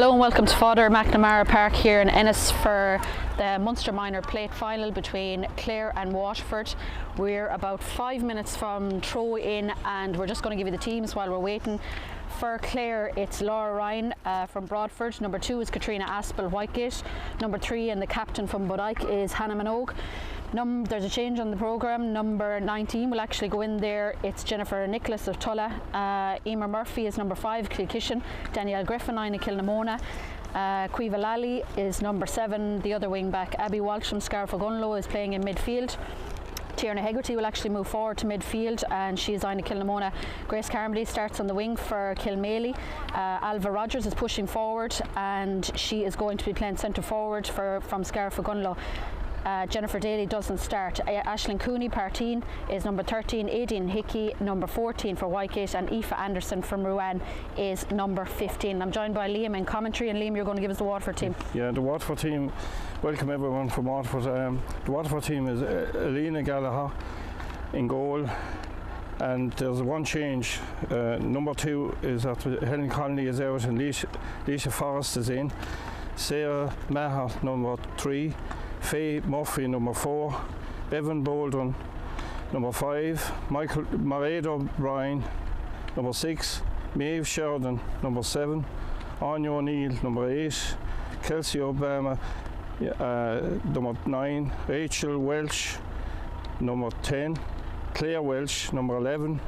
Hello and welcome to Father McNamara Park here in Ennis for the Munster Minor Plate Final between Clare and Waterford. We're about 5 minutes from throw in and we're just going to give you the teams while we're waiting. For Clare, it's Laura Ryan from Broadford. Number 2 is Katrina Aspel, Whitegate. Number 3 and the captain from Bodyke is Hannah Minogue. There's a change on the programme. Number 19 will actually go in there. It's Jennifer Nicholas of Tulla. Emer Murphy is number 5, Kilkishen. Danielle Griffin, 9 of Kilnamona. Cueva Lally is number 7, the other wing back. Abby Walsh from Scarf Gunlow is playing in midfield. Tierna Hegarty will actually move forward to midfield and she is on Kilnamona. Grace Carmody starts on the wing for Kilmaley. Alva Rogers is pushing forward and she is going to be playing centre forward from Scarf Gunlow. Jennifer Daly doesn't start. Aisling Cooney, Parteen, is number 13. Aidan Hickey, number 14 for Whitegate, and Aoife Anderson from Ruan is number 15. I'm joined by Liam in commentary, and Liam, you're going to give us the Waterford team. Yeah, the Waterford team, welcome everyone from Waterford. The Waterford team is Alina Gallagher in goal, and there's one change. Number 2 is that Helen Connolly is out and Leisha Forrest is in. Sarah Maher, number 3. Faye Murphy, number 4, Bevan Baldwin, number 5, Michael Mairead O'Brien, number 6, Maeve Sheridan, number 7, Anya O'Neill, number 8, Kelsey Obama, number 9, Rachel Welsh, number 10, Claire Welsh, number 11,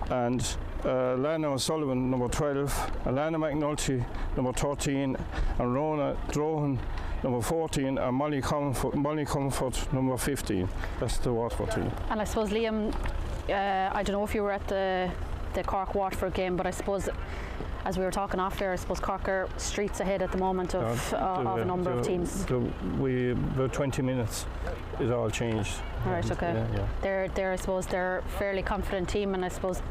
and Lana O'Sullivan, number 12, Alana McNulty, number 13, and Rona Drohan, number 14, and Molly Comfort, number 15. That's the Waterford team. And I suppose, Liam, I don't know if you were at the Cork-Waterford game, but I suppose, as we were talking after, I suppose Cork are streets ahead at the moment of a number of teams. About 20 minutes, it all changed. Right, okay. Yeah. They're, I suppose, they're a fairly confident team, and I suppose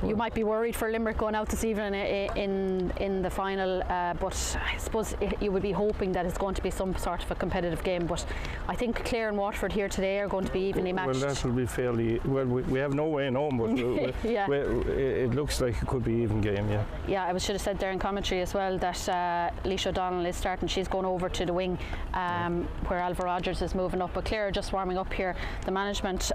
you might be worried for Limerick going out this evening in the final, but I suppose you would be hoping that it's going to be some sort of a competitive game. But I think Clare and Waterford here today are going to be evenly matched. Well, that will be fairly well. We have no way home, but it looks like it could be even game. Yeah. Yeah, I should have said there in commentary as well that Leisha O'Donnell is starting. She's going over to the wing, where Alva Rogers is moving up. But Clare are just warming up here. The management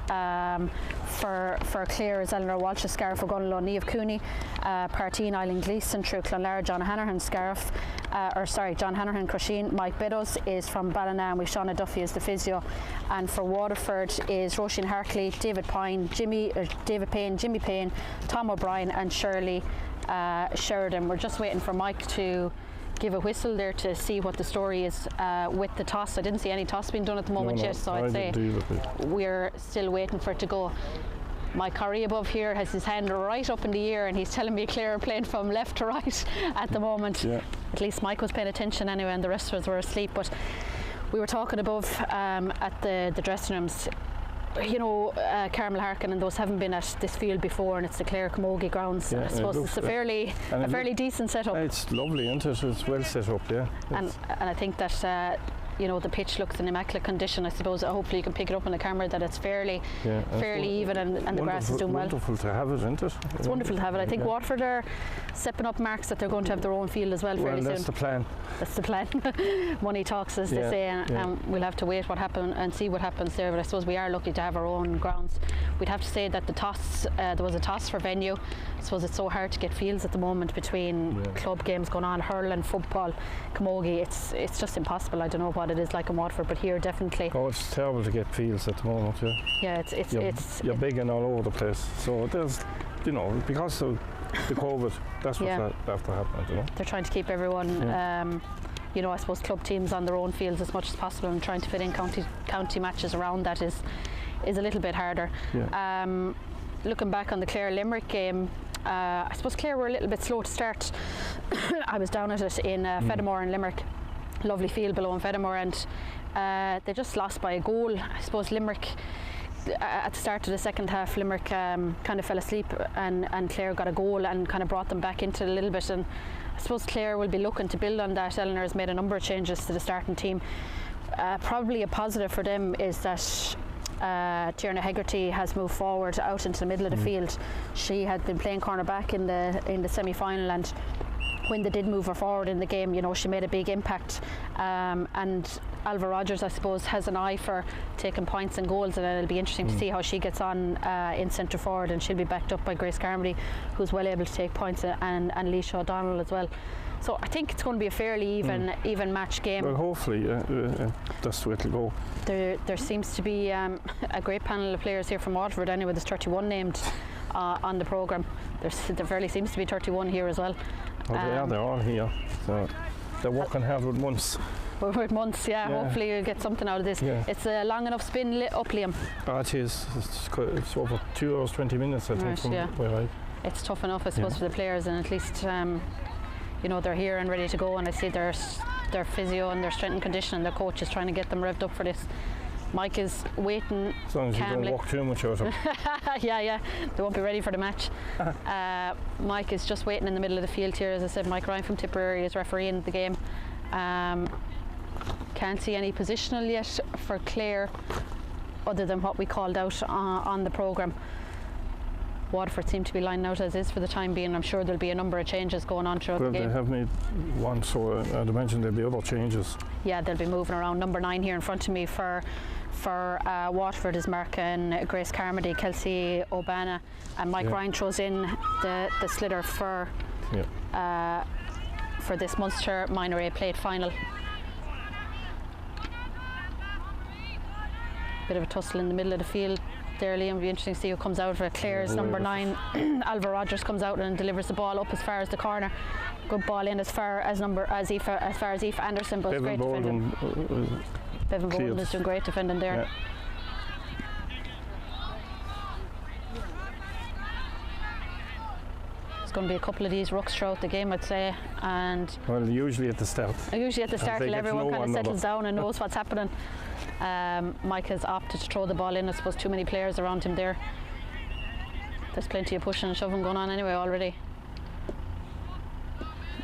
for Clare is Eleanor Walsh, Scarf Gunlow, Niamh Cooney, Parteen, Eileen Gleeson, True Clonlara, John Hanrahan, John Hanrahan, Crusheen. Mike Beddoes is from Ballina, and we've Shauna Duffy as the physio. And for Waterford is Roisin Hartley, David Payne, Jimmy Payne, Tom O'Brien, and Shirley Sheridan. We're just waiting for Mike to give a whistle there to see what the story is with the toss. I didn't see any toss being done at the moment yet, so I'd say we're still waiting for it to go. Mike Curry above here has his hand right up in the air and he's telling me Clare are playing from left to right at the moment. Yeah. At least Mike was paying attention anyway and the rest of us were asleep. But we were talking above at the dressing rooms. You know, Carmel Harkin and those haven't been at this field before, and it's the Clare Camogie grounds. Yeah, I suppose it's a fairly decent setup. It's lovely, isn't it? It's well set up, yeah. And I think that you know, the pitch looks in immaculate condition. I suppose hopefully you can pick it up on the camera that it's fairly even and the grass is doing well. Wonderful to have it, isn't it? It's wonderful to have it. I think Waterford are stepping up marks that they're going to have their own field as well fairly soon. That's the plan. That's the plan. Money talks, as they say, and we'll have to wait and see what happens there. But I suppose we are lucky to have our own grounds. We'd have to say that the toss, there was a toss for venue. I suppose it's so hard to get fields at the moment between club games going on, hurling, football, camogie. It's just impossible. I don't know what it is like in Waterford, but here definitely. Oh, it's terrible to get fields at the moment. Yeah, you're bigging all over the place. So there's, you know, because of the COVID, that's what's after happening. You know, they're trying to keep everyone. You know, I suppose club teams on their own fields as much as possible, and trying to fit in county matches around that is a little bit harder. Yeah. Looking back on the Clare Limerick game, I suppose Clare were a little bit slow to start. I was down at it in Fedamore in Limerick. Lovely field below in Fedamore, and they just lost by a goal. I suppose Limerick, at the start of the second half, Limerick kind of fell asleep and Clare got a goal and kind of brought them back into it a little bit. And I suppose Clare will be looking to build on that. Eleanor has made a number of changes to the starting team. Probably a positive for them is that Tierna Hegarty has moved forward out into the middle of the field. She had been playing cornerback in the semi-final, and when they did move her forward in the game, you know, she made a big impact. And Alva Rogers, I suppose, has an eye for taking points and goals, and it'll be interesting to see how she gets on in centre forward, and she'll be backed up by Grace Carmody, who's well able to take points, and Leisha O'Donnell as well. So I think it's going to be a fairly even match game. Well, hopefully, that's the way it'll go. There seems to be a great panel of players here from Waterford. Anyway, there's 31 named on the programme. There fairly seems to be 31 here as well. Oh, they're all here. So they're working hard with months. With months, yeah. Hopefully you'll get something out of this. Yeah. It's a long enough spin up, Liam. It is. It's over 2 hours 20 minutes, I think, from where I. It's tough enough, I suppose, for the players, and at least you know, they're here and ready to go. And I see their physio and their strength and conditioning, their coach is trying to get them revved up for this. Mike is waiting as long as calmly. you don't walk too much out of them. yeah, they won't be ready for the match. Mike is just waiting in the middle of the field here. As I said, Mike Ryan from Tipperary is refereeing the game. Can't see any positional yet for Clare other than what we called out on the programme. Waterford seem to be lining out as is for the time being. I'm sure there'll be a number of changes going on throughout the game. They have made one, so I'd imagine there'll be other changes. Yeah, they'll be moving around. Number 9 here in front of me for Waterford is marking Grace Carmody, Kelsey O'Bana, and Mike Ryan throws in the sliotar for this Munster Minor A plate final. Bit of a tussle in the middle of the field there, Liam. It'll be interesting to see who comes out for Clare's number 9. Alva Rogers comes out and delivers the ball up as far as the corner. Good ball in as far as Aoife Anderson, but it's great defending. Bevan Bolden is doing great defending there. Yeah. There's going to be a couple of these rucks throughout the game, I'd say, and usually at the start till everyone kind of settles down and knows what's happening. Mike has opted to throw the ball in. I suppose too many players around him there. There's plenty of pushing and shoving going on anyway already.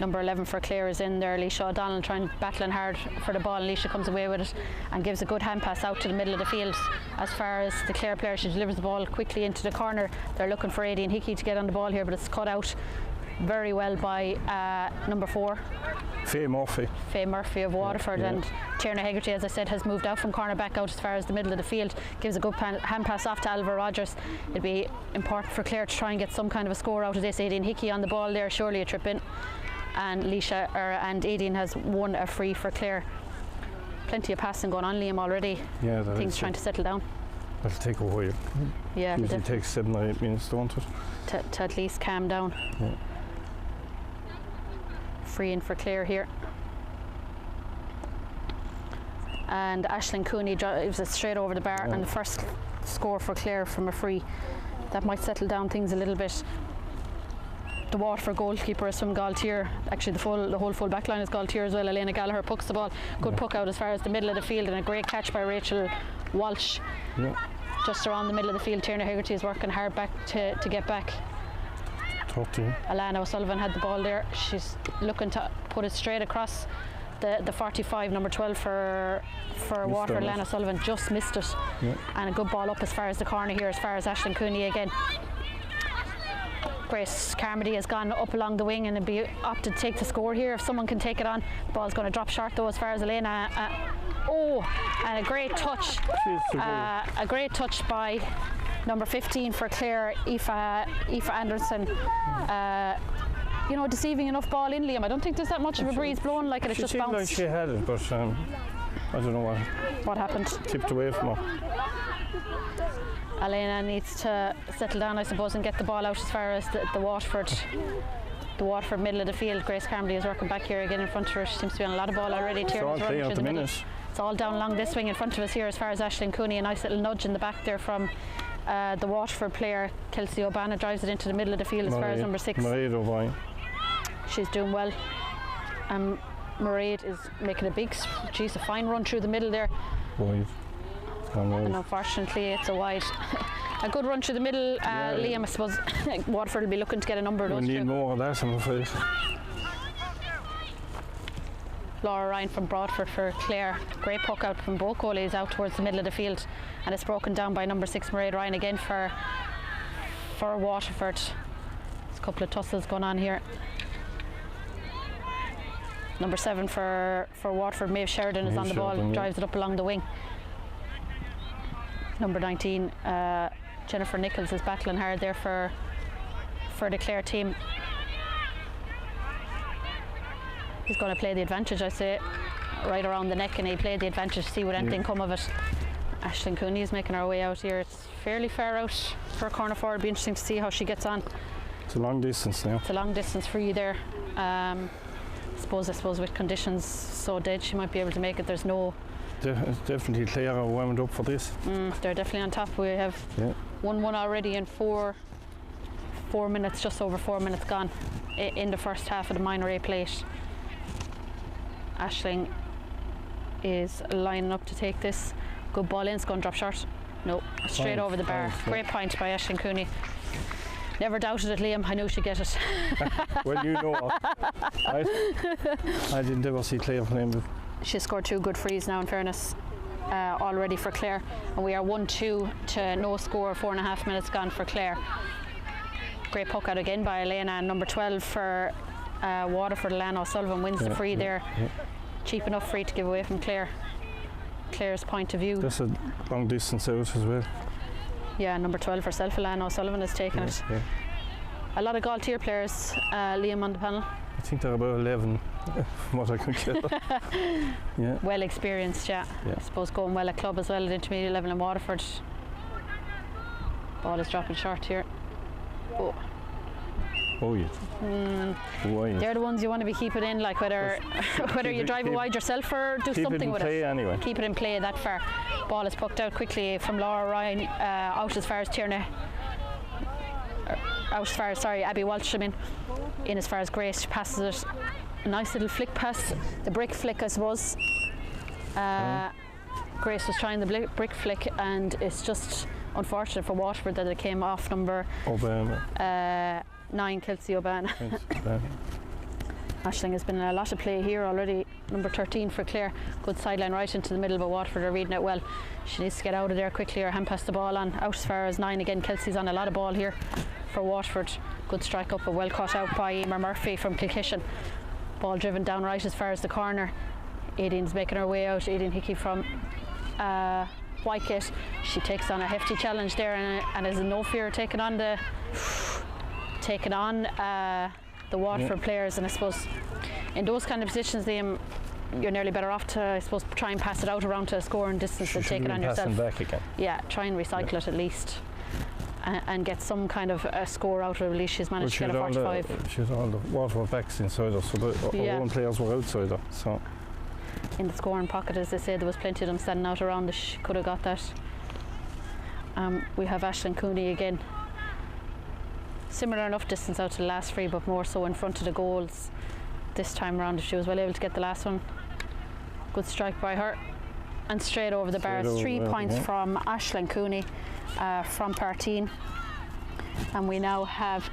Number 11 for Clare is in there. Leisha O'Donnell battling hard for the ball, and Leisha comes away with it and gives a good hand pass out to the middle of the field. As far as the Clare player, she delivers the ball quickly into the corner. They're looking for Aidan Hickey to get on the ball here, but it's cut out very well by number 4. Faye Murphy of Waterford, and Tierna Hegarty, as I said, has moved out from corner back out as far as the middle of the field, gives a good hand pass off to Alva Rogers. It'll be important for Clare to try and get some kind of a score out of this. Aidan Hickey on the ball there, surely a trip in, and Aidan has won a free for Clare. Plenty of passing going on, Liam, already. Yeah, things trying to settle down. That'll take a while. Yeah, usually takes 7 or 8 minutes, don't it? To at least calm down. Yeah. Free in for Clare here, and Aisling Cooney drives it straight over the bar, and the first score for Clare from a free. That might settle down things a little bit. The Waterford goalkeeper is from Galtier. Actually, the whole full back line is Galtier as well. Elena Gallagher pucks the ball. Good puck out as far as the middle of the field, and a great catch by Rachel Walsh. Just around the middle of the field. Tierna Hegarty is working hard back to get back. Alana O'Sullivan had the ball there. She's looking to put it straight across the 45, number 12 for Waterford. Alana O'Sullivan just missed it. And a good ball up as far as the corner here, as far as Aisling Cooney again. Grace Carmody has gone up along the wing and it'd be opted to take the score here if someone can take it on. The ball's going to drop short though as far as Elena. And a great touch. A great touch by number 15 for Clare, Aoife Anderson. You know, deceiving enough ball in, Liam. I don't think there's that much of a breeze blowing, like it just bounced. Like she had it, but I don't know what happened. Tipped away from her. Elena needs to settle down, I suppose, and get the ball out as far as the Waterford middle of the field. Grace Carmody is working back here again in front of her. She seems to be on a lot of ball already. It's all play at the minute. It's all down along this wing in front of us here as far as Aisling Cooney. A nice little nudge in the back there from the Waterford player. Kelsey O'Bana drives it into the middle of the field as far as number 6. Mairead O'Brien. She's doing well. Mairead is making a fine run through the middle there. Wide. And unfortunately it's a wide. A good run through the middle, Liam. I suppose Waterford will be looking to get a number of those. We need more of that, I'm afraid. Laura Ryan from Broadford for Clare. Great puck out from both goalies out towards the middle of the field, and it's broken down by number 6 Mairead Ryan again for Waterford. There's a couple of tussles going on here. Number 7 for Waterford, Maeve Sheridan, is on the ball, drives it up along the wing. Number 19, Jennifer Nichols, is battling hard there for the Clare team. He's going to play the advantage, I say, right around the neck, and he played the advantage, see what anything come of it. Aisling Cooney is making her way out here. It's fairly far out for a corner forward. It'll be interesting to see how she gets on. It's a long distance now. It's a long distance for you there. I suppose with conditions so dead, she might be able to make it. There's no... Definitely Clare are warmed up for this. They're definitely on top. We have 1-1 already in 4 minutes, just over 4 minutes gone in the first half of the minor A plate. Aisling is lining up to take this. Good ball in, it's going to drop short. No, straight over the bar. Great point by Aisling Cooney. Never doubted it, Liam. I knew she'd get it. Well, you know what. I didn't ever see Clare playing before. She scored 2 good frees now, in fairness, already for Clare. And we are 1-2 to no score, 4.5 minutes gone for Clare. Great puck out again by Elena, and number 12 for Waterford, Alana O'Sullivan, wins the free there. Cheap enough free to give away from Clare's point of view. That's a long distance out as well. Yeah, number 12 herself, Alana O'Sullivan, is taking it. Yeah. A lot of Galtier players, Liam, on the panel. I think they're about 11, from what I can get. Well experienced, I suppose going well at club as well at intermediate level in Waterford. Ball is dropping short here. Oh yeah. They're the ones you want to be keeping in, like whether you drive it wide yourself or do something with it. Anyway. Keep it in play that far. Ball is pucked out quickly from Laura Ryan, out as far as Tierney. Abby Walsh, in as far as Grace. She passes it. A nice little flick pass. The brick flick, I suppose. Grace was trying the brick flick, and it's just unfortunate for Waterford that it came off number 9, Kelsey O'Bana. Aisling has been in a lot of play here already. Number 13 for Clare. Good sideline right into the middle, but Waterford are reading it well. She needs to get out of there quickly or hand pass the ball on. Out as far as 9 again. Kelsey's on a lot of ball here for Waterford. Good strike up, but well caught out by Emer Murphy from Kilkishen. Ball driven down right as far as the corner. Aideen's making her way out. Aideen Hickey from Whitegate. She takes on a hefty challenge there, and is in no fear of taking on the Waterford players. And I suppose in those kind of positions, you're nearly better off to, I suppose, try and pass it out around to a scoring distance and take it on yourself. Back again. Yeah, try and recycle it at least, and get some kind of a score out of it. At least she's managed to get a 45. She had all the Waterford backs inside her, so our own players were outside her. So in the scoring pocket, as they say, there was plenty of them standing out around. She could have got that. We have Aisling Cooney again. Similar enough distance out to the last free, but more so in front of the goals this time around. If she was well able to get the last one. Good strike by her, and straight over the bars. 3 points from Aisling Cooney from Partine, and we now have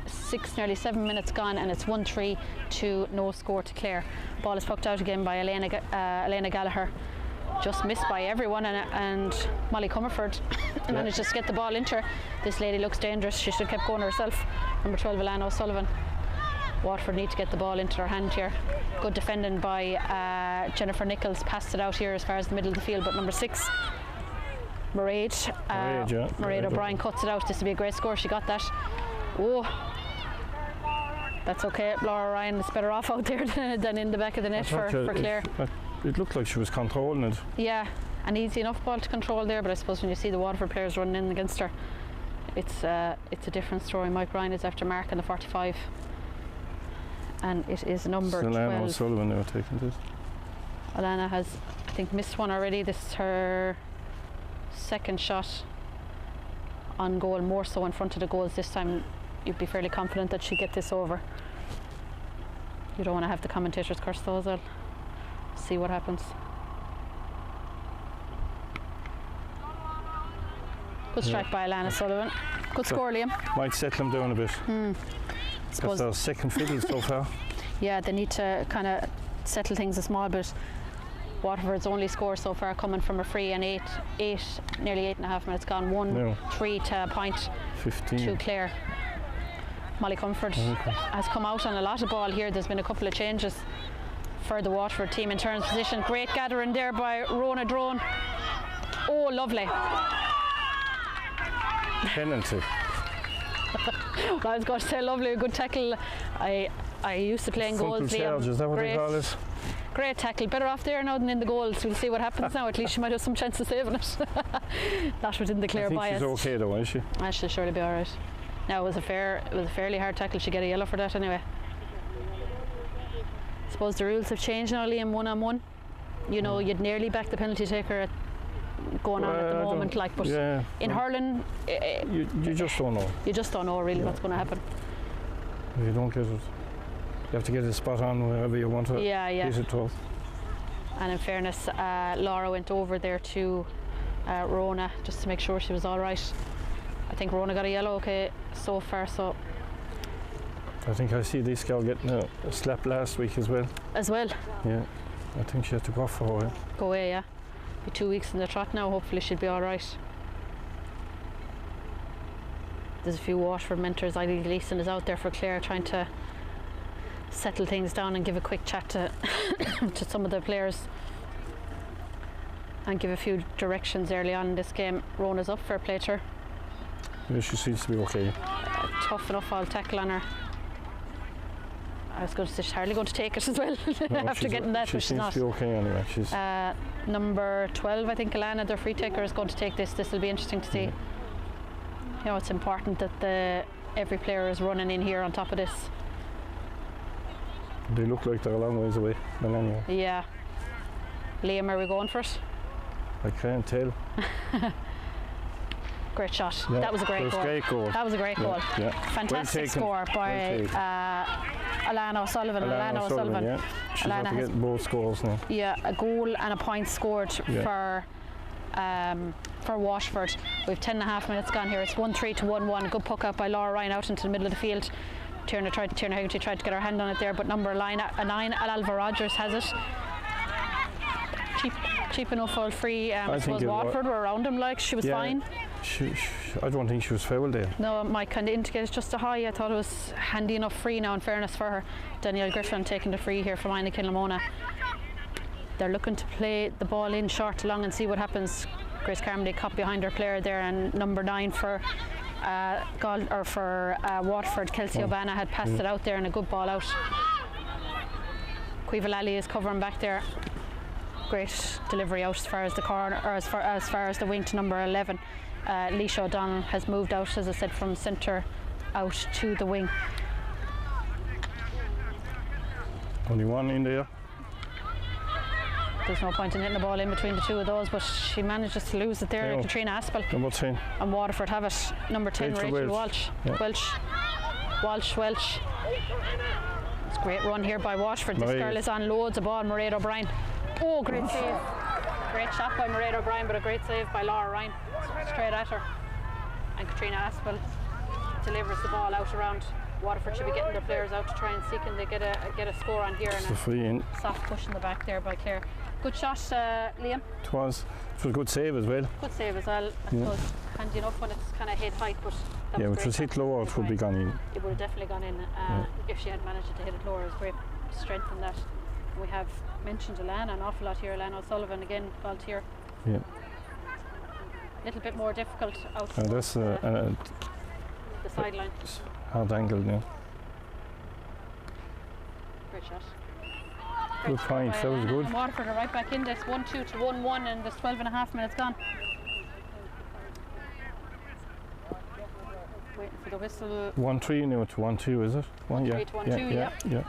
nearly 7 minutes gone, and it's 1-3 to no score to Clare. Ball is pucked out again by Elena Gallagher. Just missed by everyone, and Molly Comerford managed to get the ball into her. This lady looks dangerous. She should have kept going herself. Number 12, Alana O'Sullivan. Waterford need to get the ball into their hand here. Good defending by Jennifer Nichols. Passed it out here as far as the middle of the field, but number 6, Mairead O'Brien cuts it out. This will be a great score. She got that. Oh, that's okay. Laura Ryan is better off out there than in the back of the net for Clare. It looked like she was controlling it. Yeah, an easy enough ball to control there, but I suppose when you see the Waterford players running in against her, it's a different story. Mike Ryan is after marking the 45, and it is number 12. Alana O'Sullivan now taking this. Alana has, I think, missed one already. This is her second shot on goal, more so in front of the goals this time. You'd be fairly confident that she'd get this over. You don't want to have the commentators curse though as well. See what happens. Good strike by Alana Sullivan. Good score, Liam. Might settle them down a bit. That's their second fiddle so far. Yeah, they need to kind of settle things a small bit. Waterford's only score so far coming from a free, and nearly 8.5 minutes gone. 1-3 to a point 15 to Clare. Molly Comfort has come out on a lot of ball here. There's been a couple of changes for the Waterford team in turns position. Great gathering there by Rona Drone. Oh, lovely. Penalty. Well, I was going to say lovely, a good tackle. I used to play in goals. Charge, is that what they call it? Great tackle. Better off there now than in the goals. We'll see what happens now. At least she might have some chance of saving it. That was in the Clare bias. She's okay though, is she? She'll surely be alright. Now it was a fairly hard tackle. She get a yellow for that anyway. I suppose the rules have changed now, Liam, 1-on-1. You know, you'd nearly back the penalty taker going on at the moment, like, but in hurling, you just don't know. You just don't know really what's going to happen. If you don't get it, you have to get it spot on wherever you want to hit it to. And in fairness, Laura went over there to Rona just to make sure she was all right. I think Rona got a yellow so far, so. I think I see this girl getting a slap last week as well. Yeah, I think she had to go for her. Go away, yeah. Be 2 weeks in the trot now, hopefully she'll be all right. There's a few Waterford mentors. Eileen Gleeson is out there for Clare trying to settle things down and give a quick chat to to some of the players and give a few directions early on in this game. Rona's up, fair play to her. Yeah, she seems to be okay. Tough enough, I'll tackle on her. I was going to say she's hardly going to take it as well after getting that, but she's not. She seems to be okay anyway. She's number 12, I think, Alana, their free taker, is going to take this. This will be interesting to see. You know, it's important that every player is running in here on top of this. They look like they're a long ways away, but anyway. Yeah. Liam, are we going for it? I can't tell. Great shot. Yeah, that was a great goal. That was a great goal. Yeah. Fantastic score by Alana O'Sullivan. Alana O'Sullivan. Yeah. She's got to get both scores now. Yeah, a goal and a point scored for Waterford. We've 10.5 minutes gone here. It's 1-3 to 1-1. Good puck out by Laura Ryan out into the middle of the field. Tierna Hegarty tried to get her hand on it there, but number 9, Alva Rogers has it. Cheap enough all free. I suppose Waterford were around him, like, she was fine. I don't think she was fouled there. No, it might kind of indicate just a high. I thought it was handy enough free now, in fairness for her. Danielle Griffin taking the free here from Ina Kilnamona. They're looking to play the ball in short long and see what happens. Grace Carmody caught behind her player there, and number 9 for Waterford, Kelsey O'Bana, had passed it out there, and a good ball out. Quiva Lally is covering back there. Great delivery out as far as the corner, or as far as the wing to number 11. Leisha O'Donnell has moved out, as I said, from centre out to the wing. Only one in there. There's no point in hitting the ball in between the two of those, but she manages to lose it there. Katrina Aspel. Number 10. And Waterford have it. Number 10, Rachel Walsh. Yeah. Welch. It's a great run here by Waterford. This girl is on loads of ball. Mairead O'Brien. Oh, great save. Great shot by Mairead O'Brien, but a great save by Laura Ryan. Straight at her. And Katrina Aspel delivers the ball out around. Waterford should be getting their players out to try and see can they get a score on here. It's a free in. Soft push in the back there by Clare. Good shot, Liam. It was a good save as well. Good save as well. I suppose handy enough when it's kind of head height, but that which was hit lower, it would be gone in. It would have definitely gone in if she had managed to hit it lower. It was great strength in that. We have mentioned Alana an awful lot here. Alana O'Sullivan again, volunteer. Yeah. A little bit more difficult out that's the sideline. Hard angle now. Great shot. Good point, that was good. And Waterford are right back in this, 1-2 to 1-1, and there's 12.5 minutes gone. Waiting for the whistle. 1-3 now to 1-2, is it? 1-3 to 1-2, yeah.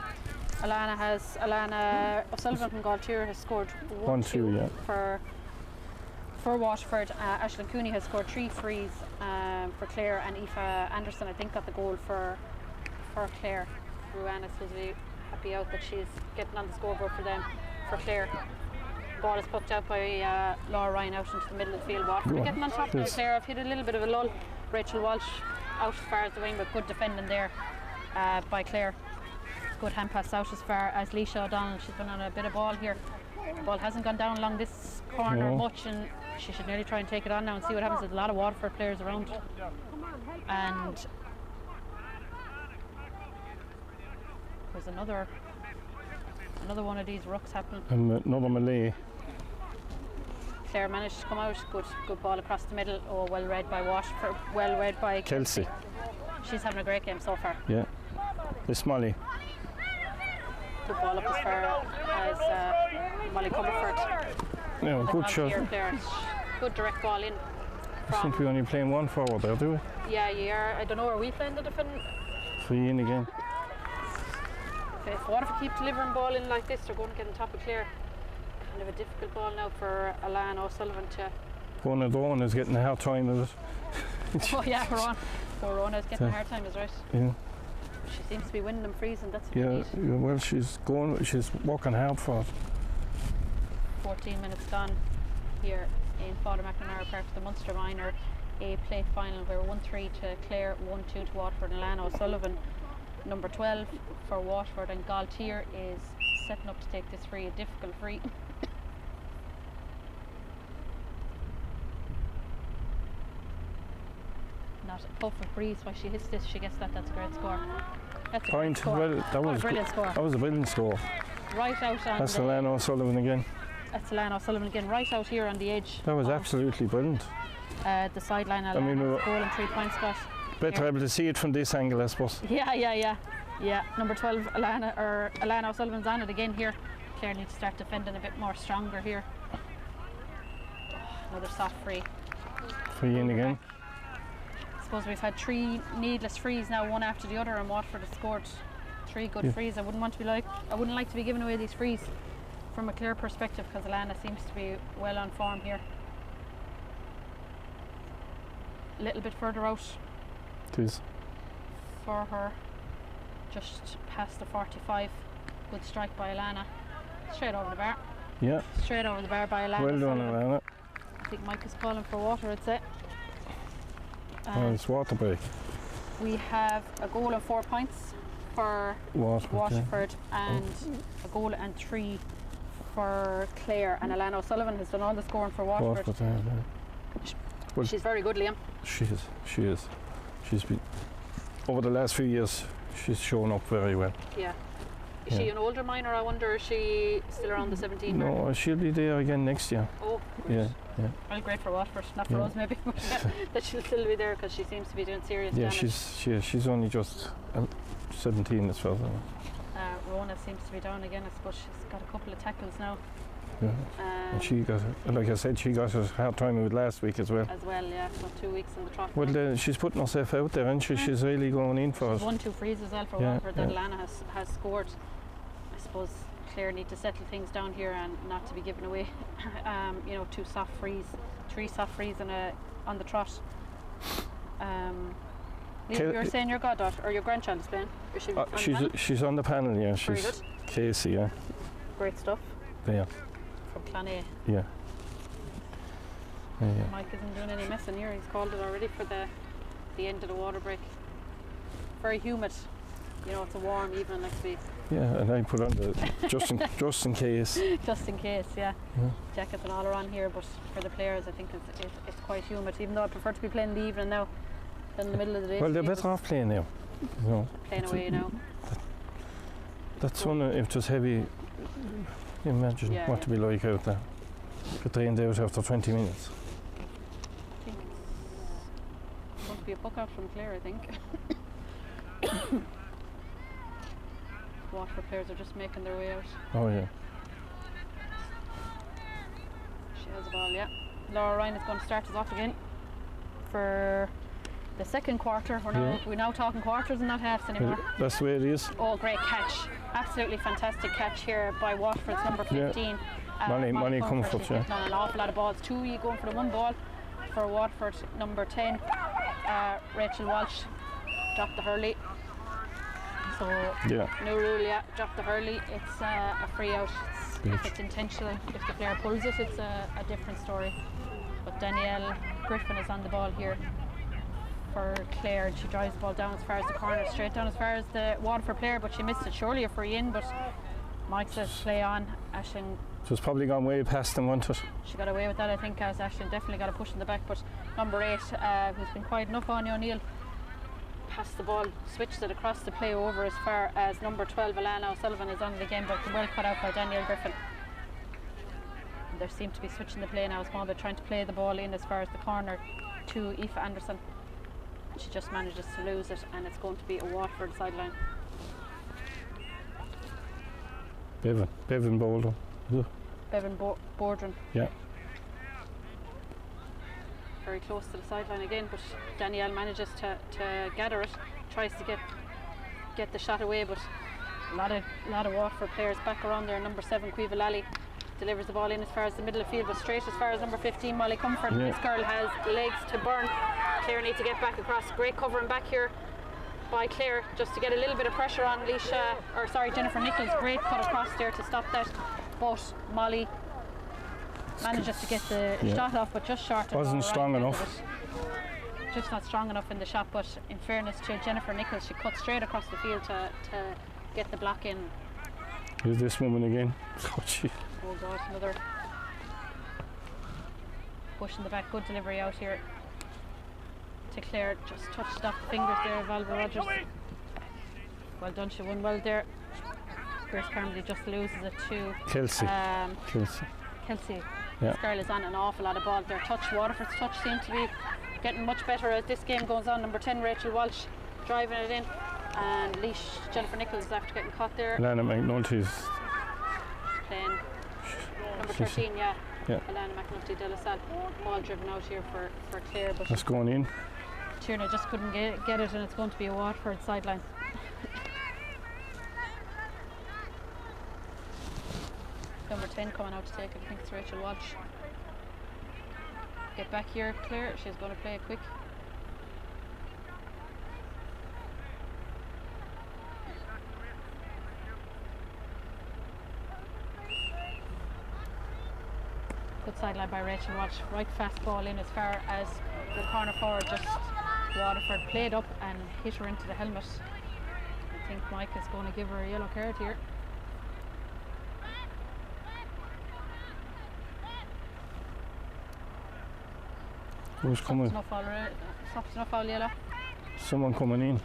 Alana O'Sullivan from Galtier has scored 1-2 for Waterford. Aisling Cooney has scored 3 frees for Clare, and Aoife Anderson, I think, got the goal for Clare. Ruana was really happy out that she's getting on the scoreboard for them, for Clare. Ball is poked out by Laura Ryan out into the middle of the field. Waterford getting on top of Clare. I've hit a little bit of a lull. Rachel Walsh out as far as the wing, but good defending there by Clare. Good hand pass out as far as Leisha O'Donnell. She's been on a bit of ball here. The ball hasn't gone down along this corner much, and she should nearly try and take it on now and see what happens. There's a lot of Waterford players around, and there's another Another one of these rucks happening. And another Malay. Clare managed to come out. Good ball across the middle. Oh, well read by Waterford. Well read by Kelsey. She's having a great game so far. Yeah. It's Molly. Good ball up as far as Molly Comerford. Yeah, good shot. Good direct ball in. I think we're only playing one forward there, do we? Yeah, you are. I don't know, are we playing the defending? Free in again. If Waterford keep delivering ball in like this, they're going to get on top of Clare. Kind of a difficult ball now for Alan O'Sullivan to... Rowan is getting a hard time with it. Oh yeah, Rona is getting a hard time, is right. Yeah. She seems to be winning them frees, and that's Yeah, well, she's working hard for it. 14 minutes gone here in Father McNamara Park, the Munster Minor A plate final. We're 1-3 to Clare, 1-2 to Waterford, and Alan O'Sullivan, number 12 for Waterford, and Galtier is setting up to take this free, a difficult free. Not a puff of breeze while she hits this, she gets that. That's a great score. That's a Point. score. Well, that was a brilliant score. That was a brilliant score. Right out on That's Alan O'Sullivan again. That's Alan O'Sullivan again, right out here on the edge. That was absolutely brilliant. The sideline, Alan goal and 3 points got. Better able to see it from this angle, I suppose. Yeah. Number 12, Alan O'Sullivan's on it again here. Clare needs to start defending a bit more stronger here. Another soft free. Free in again. I suppose we've had 3 needless frees now, one after the other, and Waterford has scored 3 good frees. I wouldn't like to be giving away these frees from a Clare perspective, because Alana seems to be well on form here. A little bit further out. It is. For her, just past the 45. Good strike by Alana. Straight over the bar. Yeah. Straight over the bar by Alana. Well done, Alana. I think Mike is calling for water, I'd say. Oh, it's water break. We have a goal and 4 points for Waterford, and a goal and 3 for Clare, and Alana O'Sullivan has done all the scoring for Waterford. Well, she's very good, Liam. She is. She's been, over the last few years, she's shown up very well. Yeah. Is she an older minor, I wonder? Is she still around the 17 mark? No, she'll be there again next year. Oh, yeah. Well, great for Waterford, not for us maybe, but that she'll still be there, because she seems to be doing serious damage. She's only just 17 as well. Rona seems to be down again. I suppose she's got a couple of tackles now. Yeah. And she got, like I said, she got a hard time with last week as well. Yeah, so 2 weeks in the trough. Well, she's putting herself out there, and she's really going in for it. 1-2 frees as well for Waterford that Alana has scored. I suppose Clare need to settle things down here and not to be giving away 2 soft frees, 3 soft frees on the trot. You were saying your goddaughter or your grandchild is playing? She's on the panel, yeah. Very good. Casey, yeah. Great stuff. Yeah. From Clan A. Yeah. Mike isn't doing any messing here. He's called it already for the end of the water break. Very humid. It's a warm evening next week. Yeah, and I put on the just in case. Just in case, yeah. Jackets and all are on here, but for the players, I think it's quite humid. Even though I prefer to be playing in the evening now than in the middle of the day. Well, they're better off playing now. Playing away now. That's one. If it was heavy, imagine what to be like out there. Get drained out after 20 minutes. I think it's going to be a puck out from Clare, I think. Waterford players are just making their way out. Oh yeah. She has the ball, yeah. Laura Ryan is going to start us off again for the second quarter. We're now talking quarters and not halves anymore. That's the way it is. Oh, great catch. Absolutely fantastic catch here by Waterford's number 15. Money Comfort, She's getting on an awful lot of balls. 2 going for the 1 ball for Waterford, number 10. Rachel Walsh dropped the hurley. So, no rule, drop the hurley. It's a free out. If it's intentional, if the player pulls it, it's a different story. But Danielle Griffin is on the ball here for Clare, and she drives the ball down as far as the corner, straight down as far as the Waterford player, but she missed it. Surely a free in, but Mike says play on. Aisling. So it's probably gone way past them, wasn't it? She got away with that, I think, as Aisling definitely got a push in the back, but number 8, who's been quiet enough, Anya O'Neill, pass the ball, switches it across the play over as far as number 12 Alana O'Sullivan is on it again, but well cut out by Danielle Griffin. And they seem to be switching the play now. Small bit trying to play the ball in as far as the corner to Aoife Anderson. She just manages to lose it, and it's going to be a Waterford sideline. Bevan Bolden. Bevan Bordron. Yeah. Very close to the sideline again, but Danielle manages to gather it, tries to get the shot away, but a lot of Waterford players back around there. Number 7 Caoimhe Lally delivers the ball in as far as the middle of the field, but straight as far as number 15 Molly Comfort. Yeah. This girl has legs to burn. Clare need to get back across. Great covering back here by Clare, just to get a little bit of pressure on Jennifer Nichols. Great cut across there to stop that, but Molly manages to get the shot off, but just short. Wasn't strong enough. Just not strong enough in the shot, but in fairness to Jennifer Nichols, she cut straight across the field to get the block in. Here's this woman again. Oh, gee. Oh God, another push in the back. Good delivery out here to Clare. Just touched off the fingers there of Alva Rogers. Well done, she won well there. Grace Carmody just loses it to Kelsey. Kelsey. Yeah. This girl is on an awful lot of ball there. Waterford's touch seems to be getting much better as this game goes on. Number 10 Rachel Walsh driving it in, and Leash Jennifer Nichols after getting caught there. Alana McNulty's Playing number 13, yeah. Alana McNulty de la Salle. Ball driven out here for Clare, but that's going in. Tierna just couldn't get it, and it's going to be a Waterford sideline. Number 10 coming out to take it. I think it's Rachel Walsh. Get back here, Clare. She's going to play it quick. Good sideline by Rachel Walsh. Right fast ball in as far as the corner forward. Just Waterford played up and hit her into the helmet. I think Mike is going to give her a yellow card here. Who's coming? Stops enough foul yellow. Someone coming in.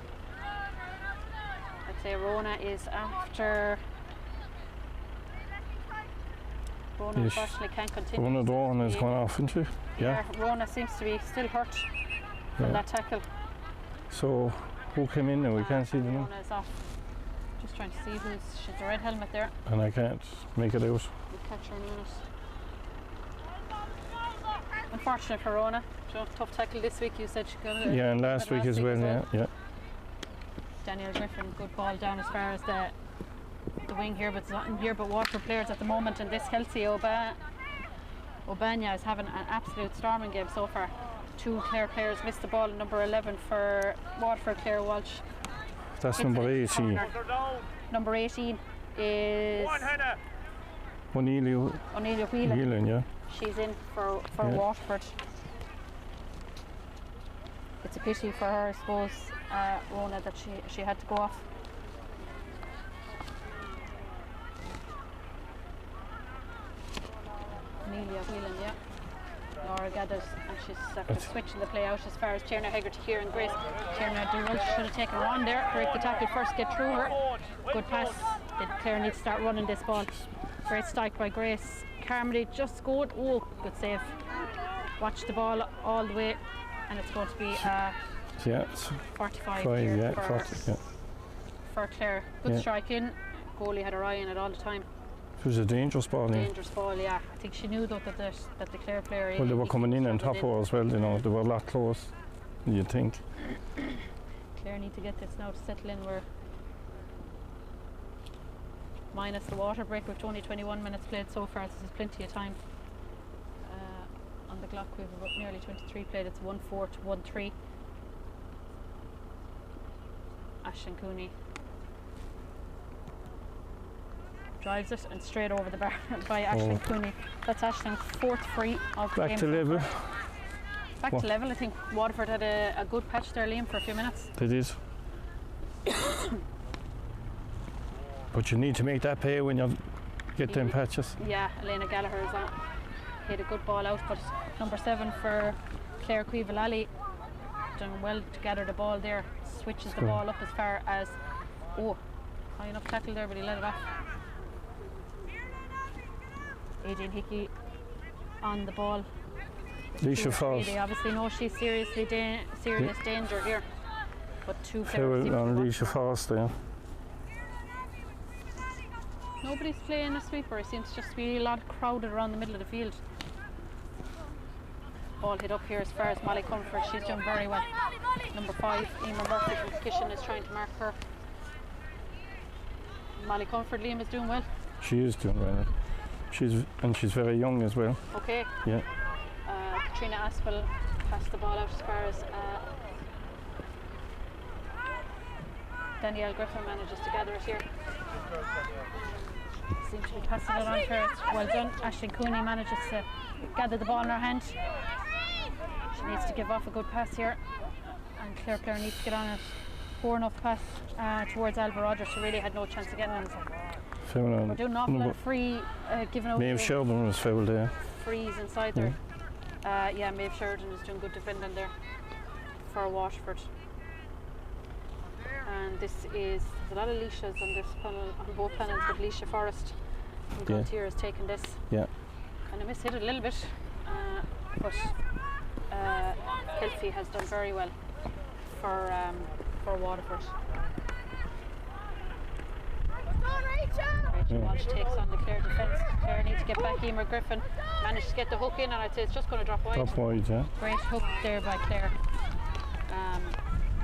I'd say Rona is after. Rona unfortunately can't continue. Rona Dawn has gone off, isn't she? Yeah. Rona seems to be still hurt from that tackle. So who came in now? We can't see the name. Rona is off. Just trying to see she's a red helmet there. And I can't make it out. We'll catch her in a minute. Unfortunate for Rona. Tough tackle this week. You said she got it. Yeah, and last week as well. Yeah. Danielle Griffin, good ball down as far as the wing here, but it's not in here. But Waterford players at the moment, and this Kelsey Obanya is having an absolute storming game so far. 2 Clare players missed the ball. Number 11 for Waterford, Clare Walsh. That's number 18. Number 18 is O'Neill Whelan, yeah. She's in for Waterford. It's a pity for her, I suppose, Rona, that she had to go off. Amelia Whelan, yeah. Laura gathers, and she's after switching the play out as far as Tierna Hegarty here and Grace. Tierna Durrell should have taken her on there, break the tackle first, get through her. Good pass. Clare needs to start running this ball. Great strike by Grace Carmody, just scored. Oh, good save. Watch the ball all the way, and it's going to be 45 here for Clare. Good strike in. Goalie had her eye on it all the time. It was a dangerous ball. Dangerous ball, yeah. I think she knew though that the Clare player. Well, they were coming in on top of her as well. You know, they were a lot close. You'd think. Clare need to get this now to settle in. We're minus the water break. We've only 21 minutes played so far. So there's plenty of time on the clock. We've about nearly 23 played. It's 1-4 to 1-3. Ashton Cooney drives it and straight over the bar by Ashton Cooney. That's Ashton's 4th free of the game. Back to level. Back to level. I think Waterford had a good patch there, Liam, for a few minutes. They did. But you need to make that pay when you get them patches. Yeah, Elena Gallagher is on. Hit a good ball out, but number 7 for Clare Caoimhe Lally done well to gather the ball there. Switches the ball up as far as, high enough tackle there, but he let it off. Adrian Hickey on the ball. Leisha Forrest. They obviously know she's serious danger here. But two players. Foul on Leisha Forrest there. Nobody's playing a sweeper. It seems just to be a lot crowded around the middle of the field. Ball hit up here as far as Molly Comfort. She's done very well. Number 5, Emer Murphy from Kishin is trying to mark her. Molly Comfort, Liam, is doing well. She is doing well. She's very young as well. Okay. Yeah. Katrina Aspel passed the ball out as far as Danielle Griffin manages to gather it here. Seems to be passing it on to her. It's well done. Aisling Cooney manages to gather the ball in her hand. She needs to give off a good pass here, and Clare needs to get on it. Poor enough pass towards Alva Rogers. She really had no chance of getting on it. We're doing an awful lot of free giving out. Maeve Sheridan was fouled there. Frees inside there. Yeah, Maeve Sheridan is doing good defending there for Waterford. And there's a lot of Leishas on this panel, on both panels, but Leisha Forrest from Galtier has taken this. Yeah. And I mishit it a little bit, but Kelfie has done very well for Waterford. Rachel Walsh takes on the Clare defence. Clare needs to get back. Emer Griffin managed to get the hook in, and I'd say it's just going to drop wide. Drop wide, yeah. Great hook there by Clare.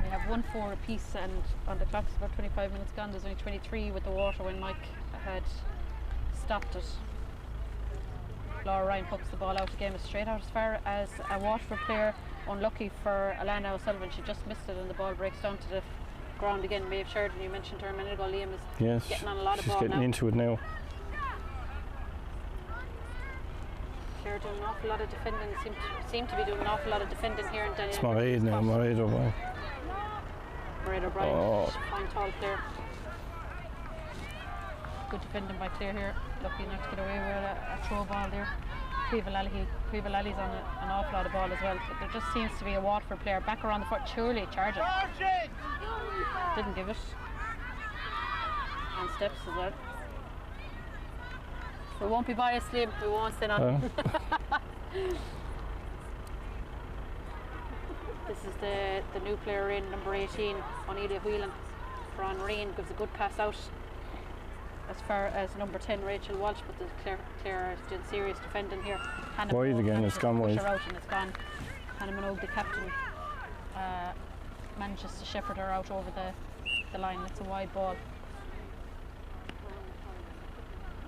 We have 1-4 apiece, and on the clock it's about 25 minutes gone. There's only 23 with the water when Mike had stopped it. Laura Ryan hooks the ball out again, straight out as far as a Waterford player. Unlucky for Alana O'Sullivan, she just missed it, and the ball breaks down to the ground again. Maeve Sheridan, you mentioned her a minute ago, Liam, is getting on a lot of ball now. She's getting into it now. Clare doing an awful lot of defending, seem to be doing an awful lot of defending here in Daniel. It's Mairead now, Mairead O'Brien. Mairead O'Brien, fine tall player. Good defending by Clare here, lucky enough to get away with a throw ball there. Caoimhe Lally's on an awful lot of ball as well, but there just seems to be a Waterford player back around the foot, surely charging. Didn't give it. And steps as well. We won't be biased, Liam, we won't stand on. This is the new player in, number 18, Onelia Whelan. Bron Reen gives a good pass out as far as number 10, Rachel Walsh, but the Clare is doing serious defending here. Hannah wide Minogue again, it's gone wide. Her out and it's gone. Hannah Minogue, the captain, manages to shepherd her out over the line. It's a wide ball.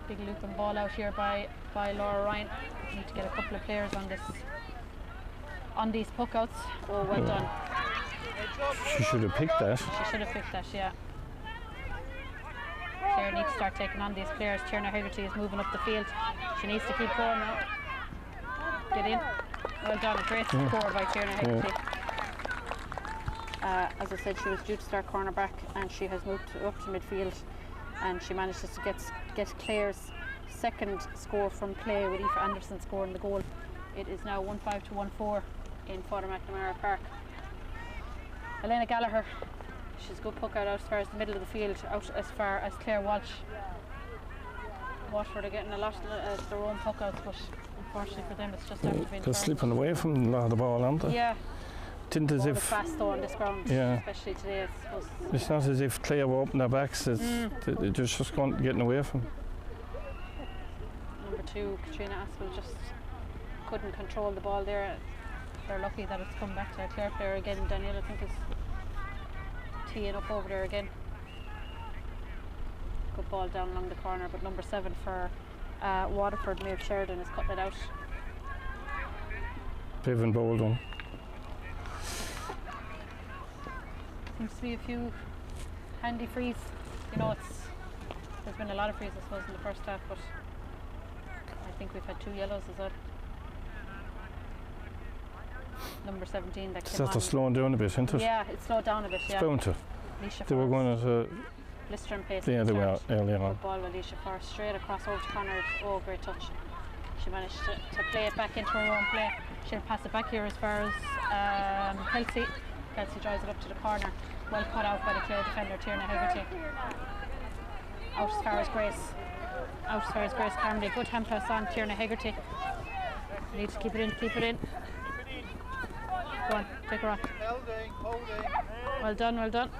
Big looping ball out here by Laura Ryan. Need to get a couple of players on these puck outs. Oh, well done. She should have picked that. She should have picked that, yeah. Clare needs to start taking on these players. Tierna Hegarty is moving up the field. She needs to keep going now. Get in. Well done, a great score by Tierna Hegarty. As I said, she was due to start cornerback, and she has moved up to midfield, and she manages to get Clare's second score from play, with Aoife Anderson scoring the goal. It is now 1-5 to 1-4 in Father McNamara Park. Elena Gallagher, she's a good puck out as far as the middle of the field, out as far as Clare Walsh. Waterford are getting a lot of their own puck outs, but unfortunately for them it's just after being they're slipping away from a lot of the ball, aren't they? Yeah. Didn't as if fast though on this ground, especially today, I suppose. It's not as if Clare were opening their backs, they're just getting away from. Number 2, Katrina Aspel, just couldn't control the ball there. They're lucky that it's come back to a Clare player again. Danielle, I think, is teeing up over there again. Good ball down along the corner, but number 7 for Waterford, Maeve Sheridan, is cutting it out. Bevan Bolden. Seems to be a few handy frees. You know, there's been a lot of frees, I suppose, in the first half, but I think we've had 2 yellows as well. Number 17 that came on. That's slowing down a bit, isn't it? Yeah, it slowed down a bit, yeah. It's bound to. They were going at blistering pace. Yeah, they were earlier on. Good ball with Alicia Forrest, straight across over to Connor. Oh, great touch. She managed to play it back into her own play. She'll pass it back here as far as Kelsey. Kelsey drives it up to the corner. Well cut out by the Clare defender, Tierna Hegarty. Out as far as Grace. Out as far as Grace Camogie. Good hand pass on Tierna Hegarty. Need to keep it in, keep it in. Go on, take her on. Well done, well done.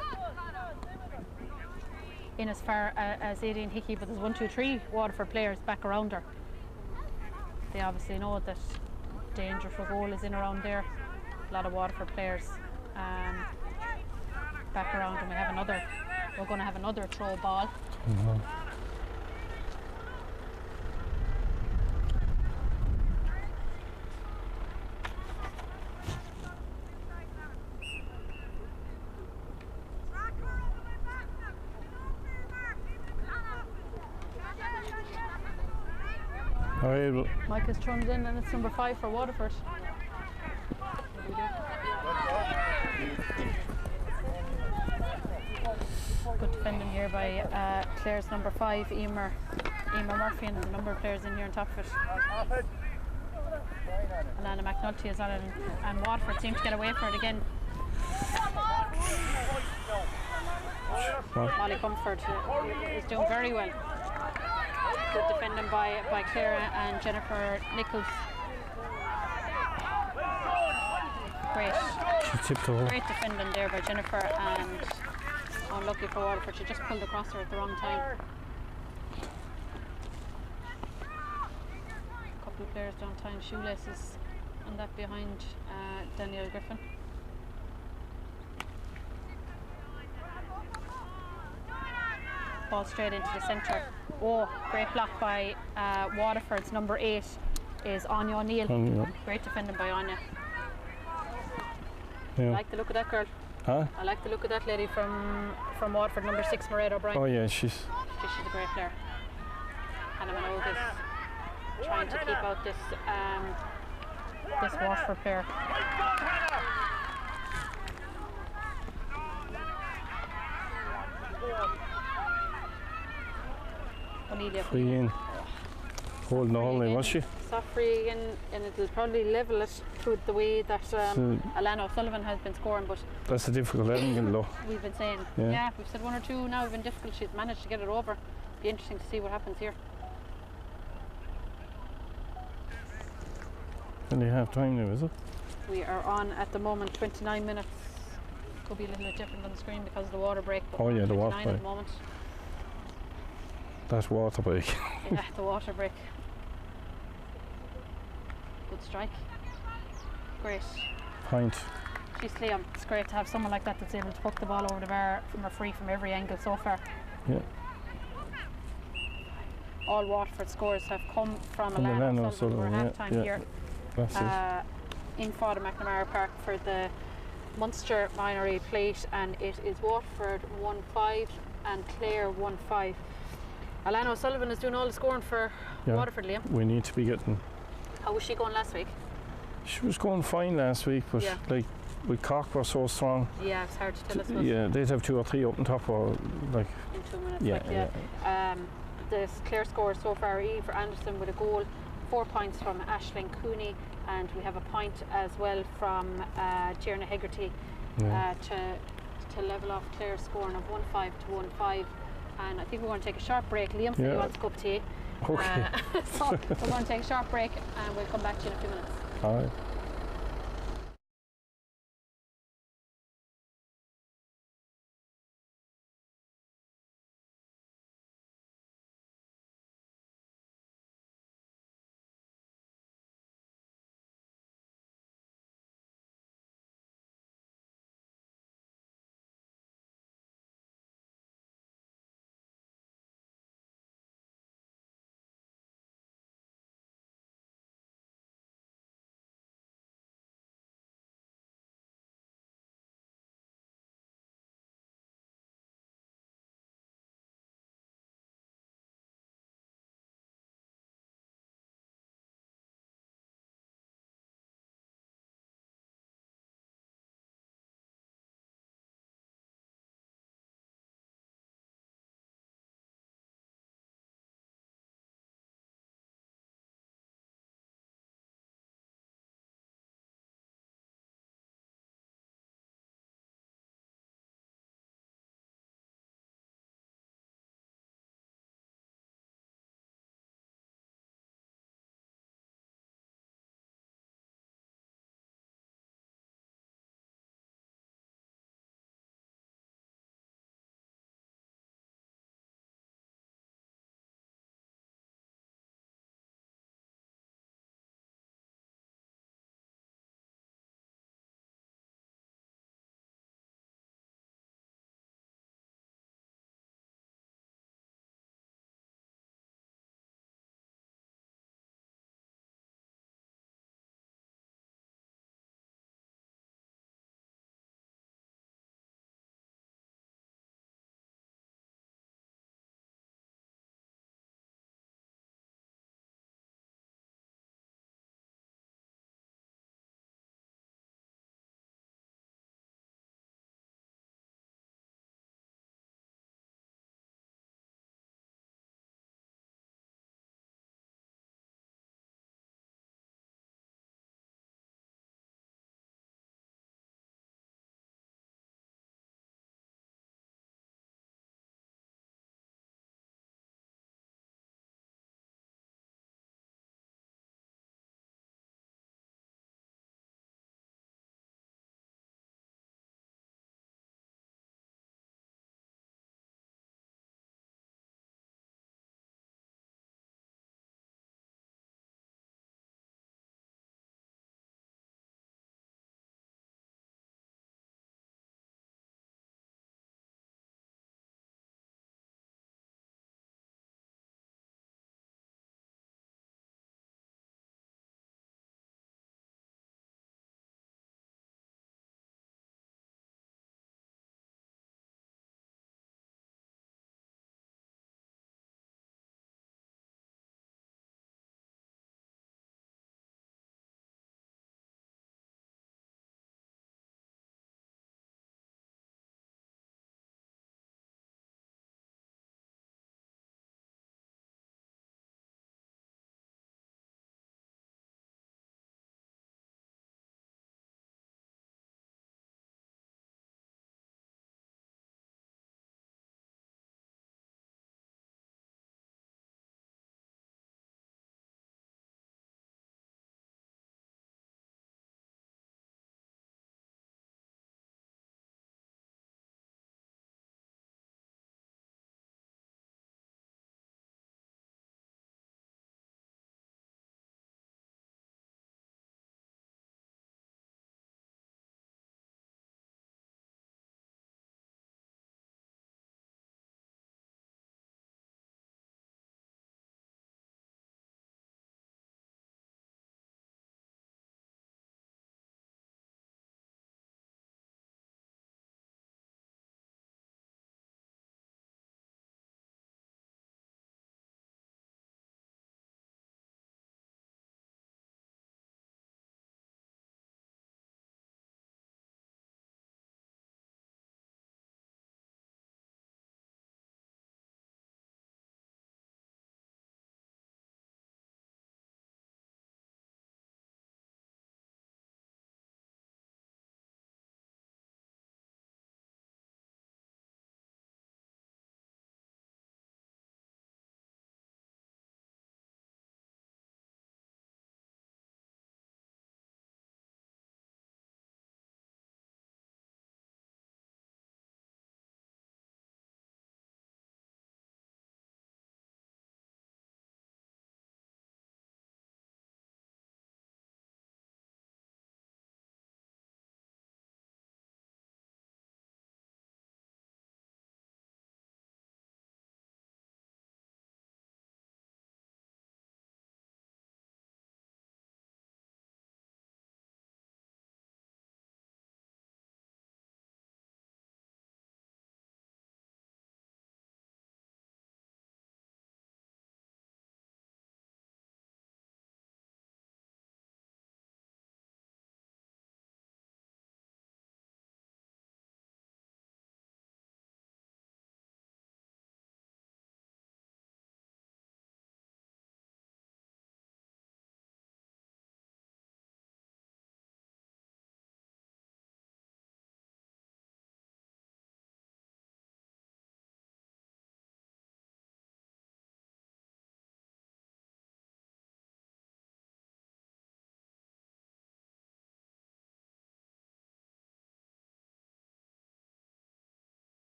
In as far as Aidan Hickey, but there's 1, 2, 3 Waterford players back around her. They obviously know that danger for goal is in around there. A lot of Waterford players back around, and we're going to have another throw ball. Mike has thrown it in, and it's number 5 for Waterford. Good defending here by Clare's number 5, Emer Murphy, and there's a number of players in here on top of it. Alana McNulty is on it, and Waterford seem to get away from it again. Molly Comfort is doing very well. Good defending by Clare and Jennifer Nichols. Great defending there by Jennifer, and unlucky for Waterford, she just pulled across her at the wrong time. A couple of players don't tie shoelaces, and that behind Danielle Griffin. Ball straight into the centre. Oh, great block by Waterford's number 8 is Anya O'Neill. Great defending by Anya. I like the look of that girl. Huh? I like the look of that lady from Waterford, number 6, Mairead O'Brien. Oh yeah, she's a great player. Hannah Minogue is trying to keep out this Waterford player. O'Neill free in. Holding the whole was she? Soft free in, and it'll probably level it through the way that Alana O'Sullivan has been scoring, but that's a difficult ending though. We've been saying, yeah, we've said 1 or 2 now have been difficult. She's managed to get it over. Be interesting to see what happens here. Only half time now, is it? We are on at the moment 29 minutes. Could be a little bit different on the screen because of the water break. But oh yeah, the water break. At the moment. That water break. Yeah, the water break. Good strike. Great. Point. She's Liam. It's great to have someone like that that's able to poke the ball over the bar from a free from every angle so far. Yeah. All Waterford scores have come from Alana O'Sullivan. We're half time here in Father McNamara Park for the Munster Minor Plate, and it is Waterford 1-5 and Clare 1-5. Alana O'Sullivan is doing all the scoring for Waterford, Liam. We need to be getting. How was she going last week? She was going fine last week, but like with Cork were so strong. Yeah, it's hard to tell, I suppose. Yeah, they'd have 2 or 3 up on top, or like. In 2 minutes, the Clare score so far: Eve Anderson with a goal, 4 points from Aisling Cooney, and we have a point as well from Tierna Hegarty to level off Clare's scoring of 1-5 to 1-5. And I think we're going to take a short break. Liam said he wants a cup of tea. Okay. So we're going to take a short break, and we'll come back to you in a few minutes. All right.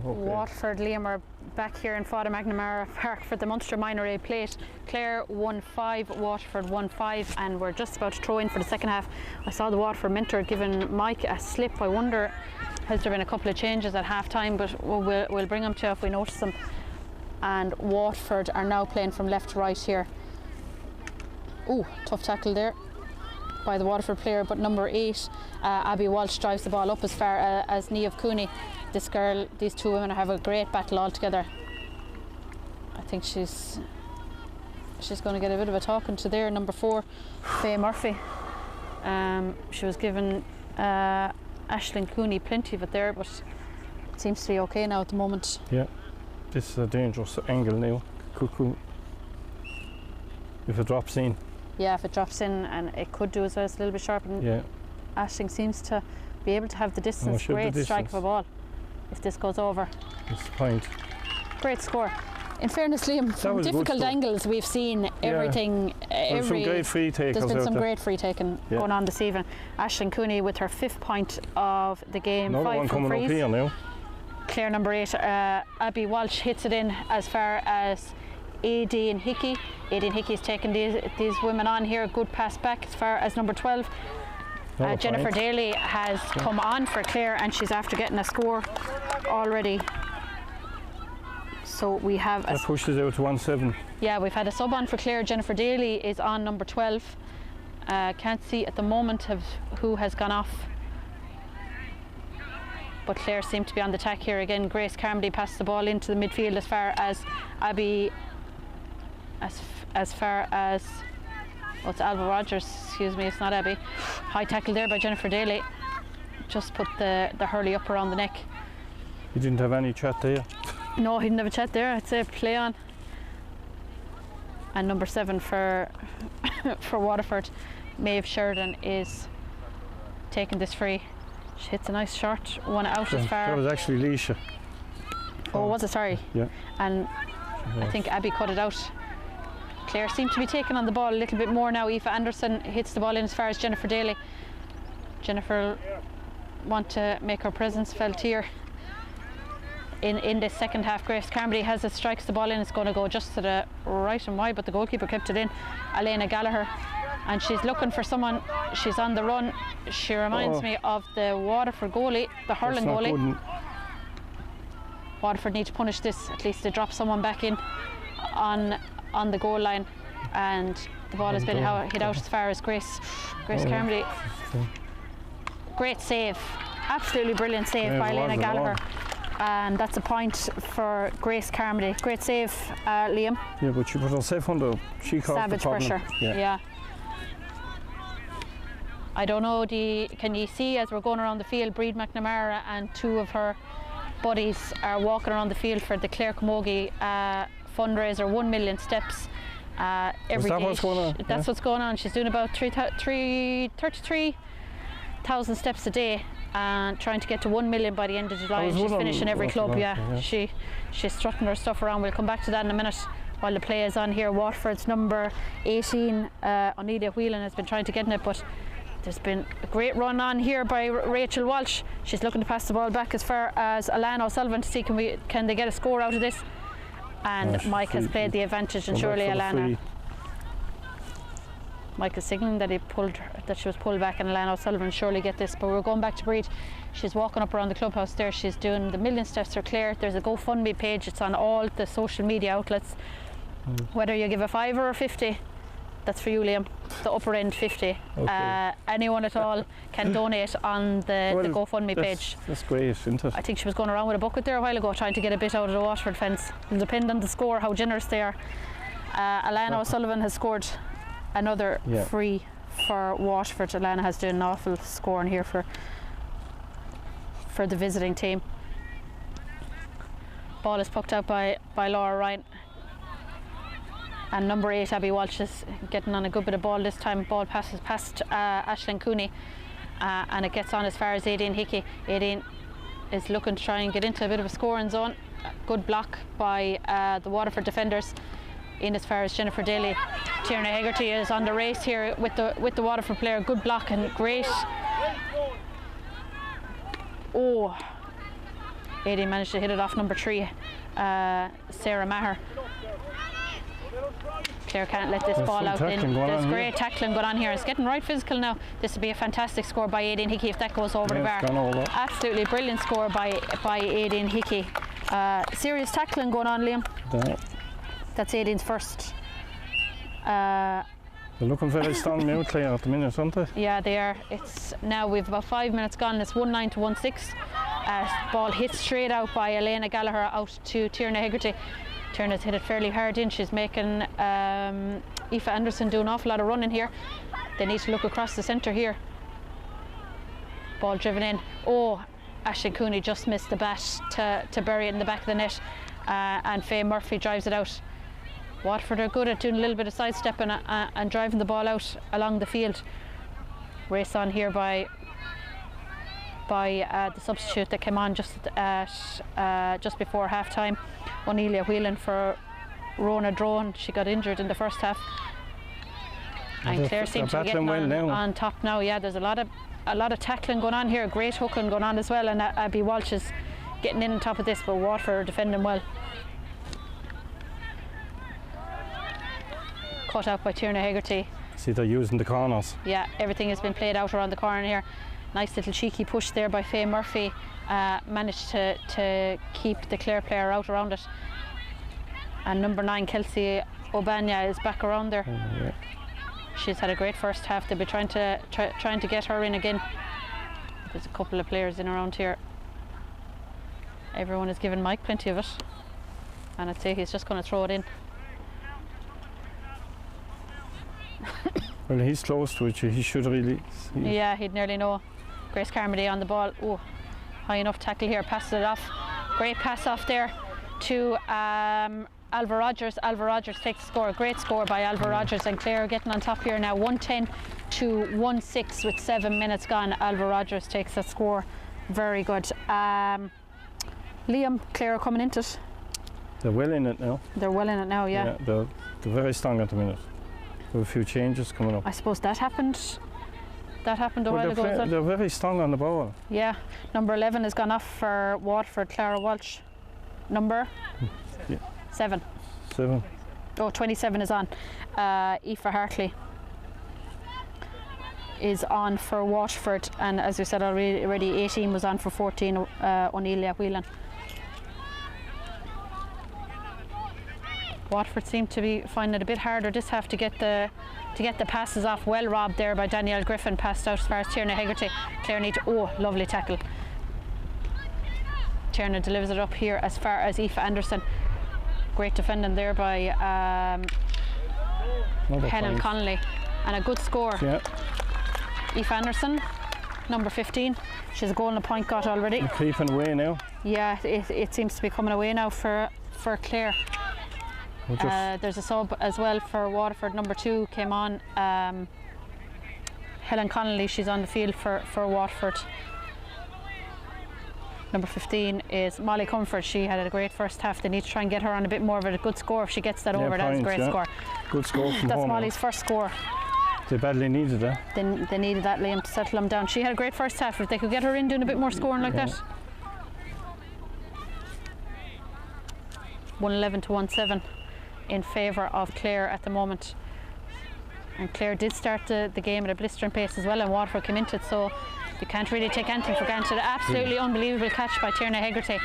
Waterford, Liam, are back here in Father McNamara Park for the Munster Minor A Plate. Clare 1-5, Waterford 1-5, and we're just about to throw in for the second half. I saw the Waterford mentor giving Mike a slip. I wonder, has there been a couple of changes at half time, but we'll bring them to you if we notice them. And Waterford are now playing from left to right here. Ooh, tough tackle there by the Waterford player, but number 8, Abby Walsh, drives the ball up as far as Niamh Cooney. These two women have a great battle all together. I think she's going to get a bit of a talking to there. Number 4, Faye Murphy. She was given Aisling Cooney plenty of it there, but it seems to be okay now at the moment. Yeah, this is a dangerous angle now. Cuckoo. If it drops in. Yeah, if it drops in, and it could do as well. It's a little bit sharp. And yeah. Aisling seems to be able to have the distance. Great strike of a ball. If this goes over. It's the point. Great score. In fairness, Liam, from difficult angles we've seen everything. Some great free takers. There's been some great free taking going on this evening. Aisling Cooney with her 5th point of the game. Another 5 one from coming frees. up here now. Clare number 8, Abby Walsh hits it in as far as Aideen Hickey. Aideen Hickey's taken these women on here. Good pass back as far as number 12. Jennifer Daly has come on for Clare, and she's after getting a score already. So we have that pushes out to 1-7. Yeah, we've had a sub on for Clare. Jennifer Daly is on number 12. Can't see at the moment who has gone off, but Clare seem to be on the attack here again. Grace Carmody passed the ball into the midfield as far as Abby, as far as it's Alba Rogers, excuse me, it's not Abby. High tackle there by Jennifer Daly. Just put the hurley up around the neck. You didn't have any chat there? No, he didn't have a chat there. I'd say play on. And number 7 for for Waterford, Maeve Sheridan, is taking this free. She hits a nice short one out as far. That was actually Leisha. Oh, was it? Sorry. Yeah. And I think Abby cut it out. Clare seem to be taking on the ball a little bit more now. Aoife Anderson hits the ball in as far as Jennifer Daly. Jennifer want to make her presence felt here in this second half. Grace Carmody has it, strikes the ball in. It's going to go just to the right and wide, but the goalkeeper kept it in. Elena Gallagher, and she's looking for someone. She's on the run. She reminds me of the Waterford goalie, the hurling goalie. Waterford need to punish this. At least they drop someone back in on the goal line, and the ball has been hit out as far as Grace Carmody. Great save, absolutely brilliant save by Elena Gallagher, and that's a point for Grace Carmody. Great save, Liam. Yeah, but she put herself under. She caused savage the problem. pressure. Yeah. I don't know. Can you see as we're going around the field? Breed McNamara and 2 of her buddies are walking around the field for the Clare Camogie fundraiser, 1 million steps every day. What's going on? That's what's going on. She's doing about 33,000 steps a day, and trying to get to 1 million by the end of July. And she's finishing every club. She's strutting her stuff around. We'll come back to that in a minute. While the play is on here, Waterford's number 18, Onelia Whelan, has been trying to get in it, but there's been a great run on here by Rachel Walsh. She's looking to pass the ball back as far as Alana O'Sullivan to see can they get a score out of this. And Mike has played the advantage, and surely Alana. Mike is signalling that she was pulled back, and Alana O'Sullivan surely get this. But we're going back to Breed. She's walking up around the clubhouse there. She's doing the million steps for Clare. There's a GoFundMe page. It's on all the social media outlets. Whether you give a 5 or a 50, that's for you, Liam. The upper end 50. Okay. Anyone at all can donate on the GoFundMe page. That's great, isn't it? I think she was going around with a bucket there a while ago trying to get a bit out of the Waterford fence. It'll depend on the score, how generous they are. Alana O'Sullivan has scored another free for Waterford. Alana has done an awful scoring here for the visiting team. Ball is pucked out by Laura Ryan. And number 8, Abby Walsh, is getting on a good bit of ball this time. Ball passes past Aisling Cooney, and it gets on as far as Aideen Hickey. Aideen is looking to try and get into a bit of a scoring zone. Good block by the Waterford defenders. In as far as Jennifer Daly. Tierna Hegarty is on the race here with the Waterford player. Good block and great. Oh, Aideen managed to hit it off number 3, Sarah Maher. Clare can't let this ball out. There's great tackling going on here. It's getting right physical now. This would be a fantastic score by Aideen Hickey if that goes over the bar. Absolutely brilliant score by Aideen Hickey. Serious tackling going on, Liam. That's Aideen's first. They're looking very strong now, Clare, at the minute, aren't they? Yeah, they are. It's now we've about 5 minutes gone. It's 1-9 to 1-6. Ball hit straight out by Elena Gallagher out to Tierna Hegarty. Tierna's hit it fairly hard in. She's making Aoife Anderson do an awful lot of running here. They need to look across the centre here. Ball driven in. Oh, Aisling Cooney just missed the bat to bury it in the back of the net, and Faye Murphy drives it out. Waterford are good at doing a little bit of sidestepping and driving the ball out along the field. Race on here by the substitute that came on just before half time. O'Neillia wheeling for Rona Drone. She got injured in the first half. And Clare seems to be getting on top now. Yeah, there's a lot of tackling going on here. Great hooking going on as well, and Abby Walsh is getting in on top of this, but Waterford are defending well. Cut out by Tierna Hegarty. See, they're using the corners. Yeah, everything has been played out around the corner here. Nice little cheeky push there by Faye Murphy. Managed to keep the Clare player out around it. And number 9, Kelsey Obanya, is back around there. Yeah. She's had a great first half. They'll be trying to get her in again. There's a couple of players in around here. Everyone is giving Mike plenty of it, and I'd say he's just going to throw it in. Well, he's close to it. He should really see. Yeah, he'd nearly know. Grace Carmody on the ball. Oh, high enough tackle here. Passes it off. Great pass off there to Alva Rogers. Alva Rogers takes the score. Great score by Alva Rogers, and Clare getting on top here now. 1-10 to 1-6 with 7 minutes gone. Alva Rogers takes that score. Very good. Liam, Clare are coming into it. They're well in it now. They're well in it now, yeah. They're very strong at the minute. There are a few changes coming up. I suppose that happened a while ago. They're very strong on the ball. Yeah. Number 11 has gone off for Waterford, Clara Walsh. Number 7. 7. Oh, 27 is on. Aoife Hartley is on for Waterford, and as we said already, 18 was on for 14, O'Neillia Whelan. Waterford seem to be finding it a bit harder this half to get the passes off. Well robbed there by Danielle Griffin, passed out as far as Tierna Hegarty. Clare need to, oh, lovely tackle. Tierna delivers it up here as far as Aoife Anderson. Great defending there by Helen Connolly, and a good score. Yeah. Aoife Anderson, number 15. She's a goal and a point got already. They're creeping away now. Yeah, it seems to be coming away now for Clare. There's a sub as well for Waterford. Number 2 came on. Helen Connolly, she's on the field for Waterford. Number 15 is Molly Comfort. She had a great first half. They need to try and get her on a bit more of a good score. If she gets that over, that's a great score. Good score from That's Molly's first score. They badly needed that. They needed that, Liam, to settle them down. She had a great first half. If they could get her in doing a bit more scoring like that. 1-11 to 1-7 in favour of Clare at the moment. And Clare did start the game at a blistering pace as well, and Waterford came into it, so you can't really take anything for granted. Absolutely unbelievable catch by Tierna Hegarty,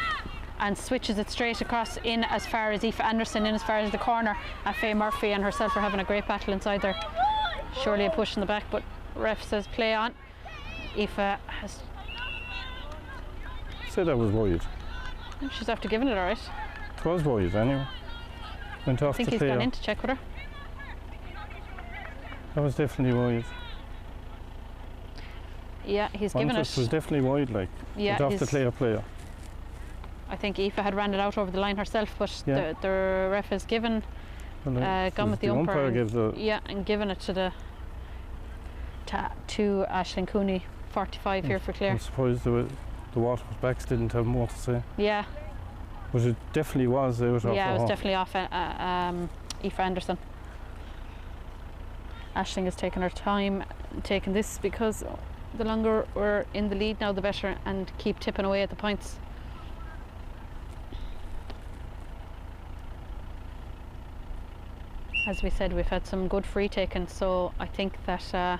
and switches it straight across in as far as Aoife Anderson, in as far as the corner. And Faye Murphy and herself are having a great battle inside there. Surely a push in the back, but ref says play on. Aoife has... Said I was worried. She's after giving it alright. It was worried anyway. Went off I think the he's player. gone in to check with her. I was definitely worried. Yeah, he's given it. Was definitely wide, like. Yeah, went off the player. I think Aoife had ran it out over the line herself, but the ref has given, gone with the umpire. And given it to Aisling Cooney, 45 here for Clare. I'm surprised the Waterford backs didn't have more to say. Yeah. But it definitely was out off. Yeah, it was definitely off Aoife Anderson. Aisling has taken her time taking this, because the longer we're in the lead now the better, and keep tipping away at the points. As we said, we've had some good free taken, so I think that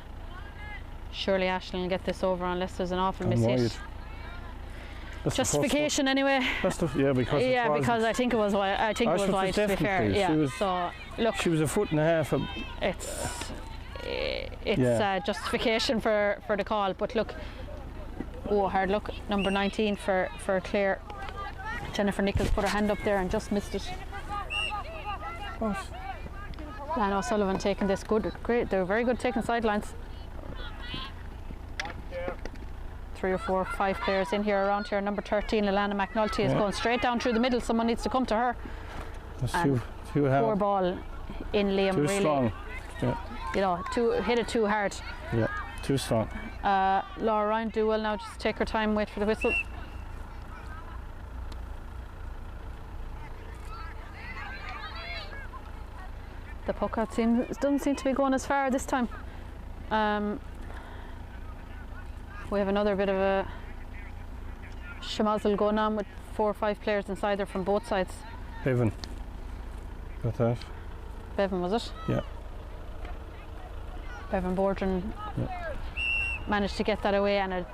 surely Ashland will get this over unless there's an awful miss hit. Justification anyway. Because because I think it was wide. I think it was wide, to be fair. Yeah. So look, she was a foot and a half. It's justification for the call. But look, hard luck. Number 19 for Clare. Jennifer Nichols put her hand up there and just missed it. What? Lana O'Sullivan taking this great. They're very good taking sidelines. 3 or 4, 5 players in here around here. Number 13, Alana McNulty, is going straight down through the middle. Someone needs to come to her. Poor ball in Liam. Too really strong. Yeah. You know, hit it too hard. Yeah, too strong. Laura Ryan do well now. Just take her time, wait for the whistle. The puck out doesn't seem to be going as far this time. We have another bit of a schmozzle going on with 4 or 5 players inside there from both sides. Bevan. Got that? Bevan, was it? Yeah. Bevan Bordron managed to get that away, and a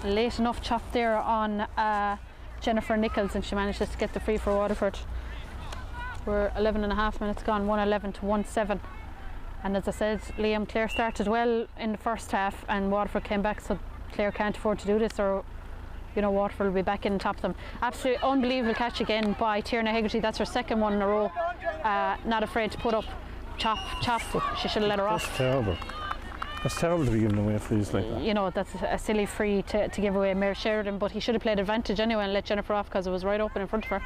late enough chop there on Jennifer Nichols, and she manages to get the free for Waterford. We're 11 and a half minutes gone, 1-11 to 1-7. And as I said, Liam, Clare started well in the first half and Waterford came back, so Clare can't afford to do this, or you know, Waterford will be back in and top them. Absolutely unbelievable catch again by Tierna Hegarty. That's her second one in a row. Not afraid to put up, chop. She should have let her off. That's terrible. That's terrible to be giving away frees like that. You know, that's a silly free to give away Mayor Sheridan, but he should have played advantage anyway and let Jennifer off because it was right open in front of her.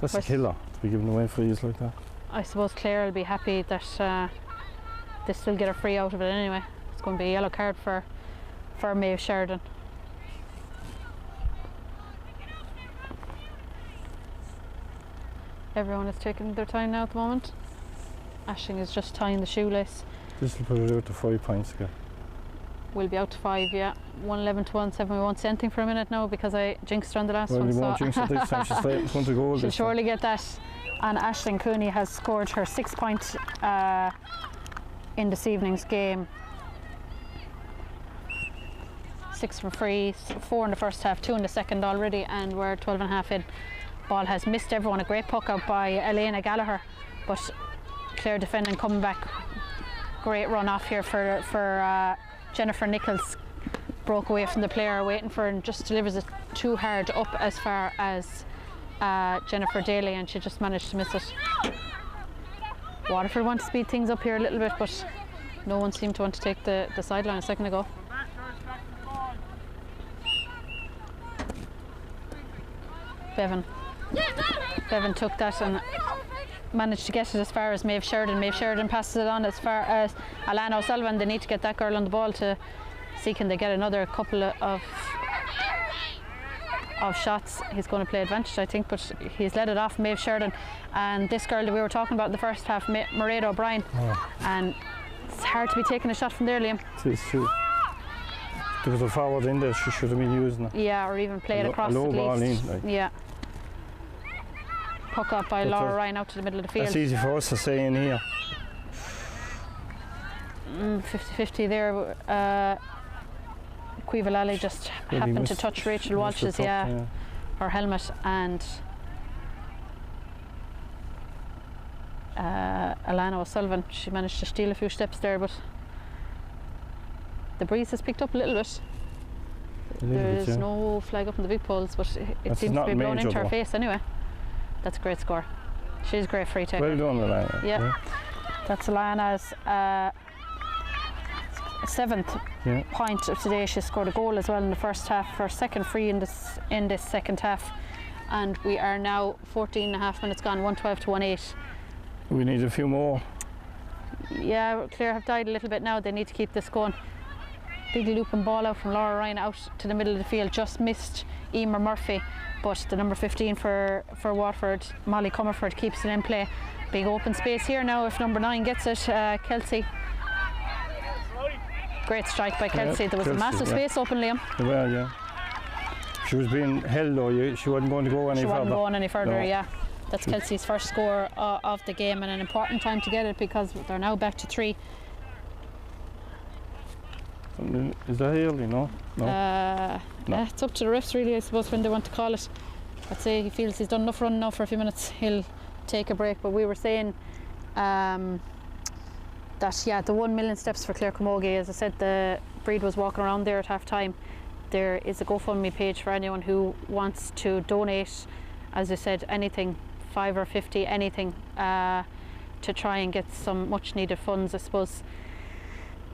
That's a killer to be giving away frees like that. I suppose Clare will be happy that they still get a free out of it anyway. It's going to be a yellow card for Maeve Sheridan. Everyone is taking their time now at the moment. Ashling is just tying the shoelace. This will put it out to 5 points again. We'll be out to 5, yeah. 1-11 to 1-7. We won't say anything for a minute now because I jinxed her on the last one. Well, you won't jinx it this time. She's going to go. She'll surely get that. And Ashling Cooney has scored her 6th point in this evening's game. 6 from free, 4 in the first half, 2 in the second already, and we're 12 and a half in. Ball has missed everyone. A great puck out by Elena Gallagher, but Clare defending, coming back. Great run off here for Jennifer Nichols. Broke away from the player, waiting for her, and just delivers it too hard up as far as Jennifer Daly, and she just managed to miss it. Waterford want to speed things up here a little bit, but no one seemed to want to take the sideline a second ago. Bevan took that and managed to get it as far as Maeve Sheridan. Maeve Sheridan passes it on as far as Alana O'Sullivan. They need to get that girl on the ball to see can they get another couple of shots. He's going to play advantage, I think, but he's let it off Maeve Sheridan. And this girl that we were talking about in the first half, Mairead O'Brien, and it's hard to be taking a shot from there, Liam. It's true. There was a forward in there, she should have been using it. Yeah, or even play it across a low at ball least. In, like. Yeah. Puck up by Laura Ryan out to the middle of the field. That's easy for us to say in here. 50-50 there. Quiva Lally just happened to touch Rachel Walsh's her helmet, and Alana O'Sullivan, she managed to steal a few steps there, but the breeze has picked up a little bit. There's no flag up in the big poles, but it seems to be blown into her face anyway. That's a great score. She's a great free taker. Well done, Alana. Yeah. That's Alana's 7th point of today. She scored a goal as well in the first half, her second free in this second half, and we are now 14 and a half minutes gone, 1-12 to 1-8. We need a few more. Yeah, Clare have died a little bit now. They need to keep this going. Big looping ball out from Laura Ryan out to the middle of the field, just missed Emer Murphy, but the number 15 for Waterford, Molly Comerford, keeps it in play. Big open space here now if number 9 gets it. Kelsey. Great strike by Kelsey. There was a massive space open, Liam. Well, yeah. She was being held though. She wasn't going to go any further. She wasn't going any further, yeah. That's Kelsey's first score of the game, and an important time to get it because they're now back to 3. Is that early? No. Yeah, it's up to the refs really, I suppose, when they want to call it. I'd say he feels he's done enough running now for a few minutes. He'll take a break. But we were saying that the 1 million steps for Clare Camogie. As I said, the breed was walking around there at half time. There is a GoFundMe page for anyone who wants to donate, as I said, anything, 5 or 50, anything, to try and get some much needed funds. I suppose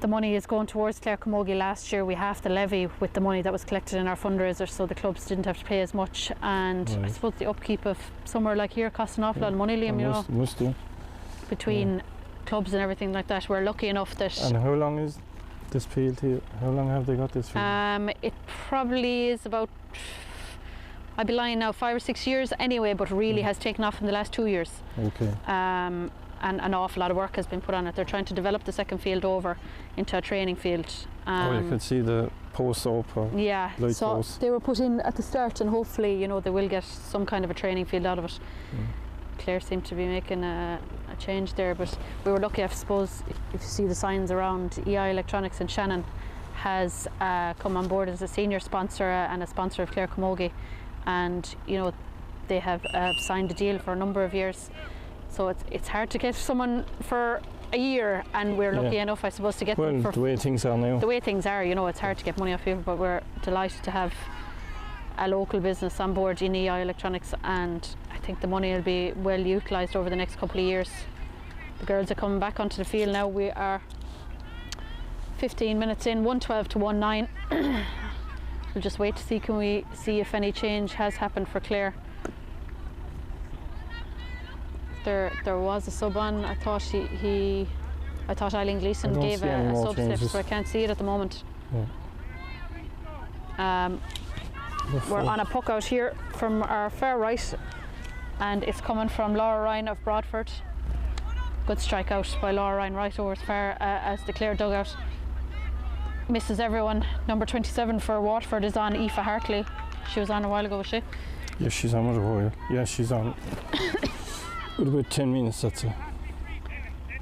the money is going towards Clare Camogie. Last year we halved the levy with the money that was collected in our fundraiser, so the clubs didn't have to pay as much, and I suppose the upkeep of somewhere like here costs an awful lot of money, Liam, you know, must do. between clubs and everything like that. We're lucky enough that... And how long is this field here? How long have they got this field? It probably is about, I'd be lying now, 5 or 6 years anyway, but really has taken off in the last 2 years. Okay. And an awful lot of work has been put on it. They're trying to develop the second field over into a training field. You could see the posts up. Yeah, light so posts. they were put in at the start, and hopefully, you know, they will get some kind of a training field out of it. Clare seemed to be making a change there, but we were lucky, I suppose, if you see the signs around. EI Electronics in Shannon has come on board as a senior sponsor and a sponsor of Clare Camogie, and you know, they have signed a deal for a number of years. So it's hard to get someone for a year, and we're lucky enough, I suppose, to get them for the way things are now. The way things are, you know, it's hard to get money off people, but we're delighted to have a local business on board in EI Electronics, and I think the money will be well utilised over the next couple of years. The girls are coming back onto the field now. We are 15 minutes in, 112 to 19. We'll just wait to see, can we see if any change has happened for Clare. There was a sub on. I thought I thought Eileen Gleeson gave a sub slip, so I can't see it at the moment. We're on a puck out here from our far right, and it's coming from Laura Ryan of Broadford. Good strike out by Laura Ryan right over as far as the Clare dugout. Misses everyone. Number 27 for Waterford is on, Aoife Hartley. She was on a while ago, was she? Yeah, she's on with a while. Yeah, she's on. With about 10 minutes, that's it.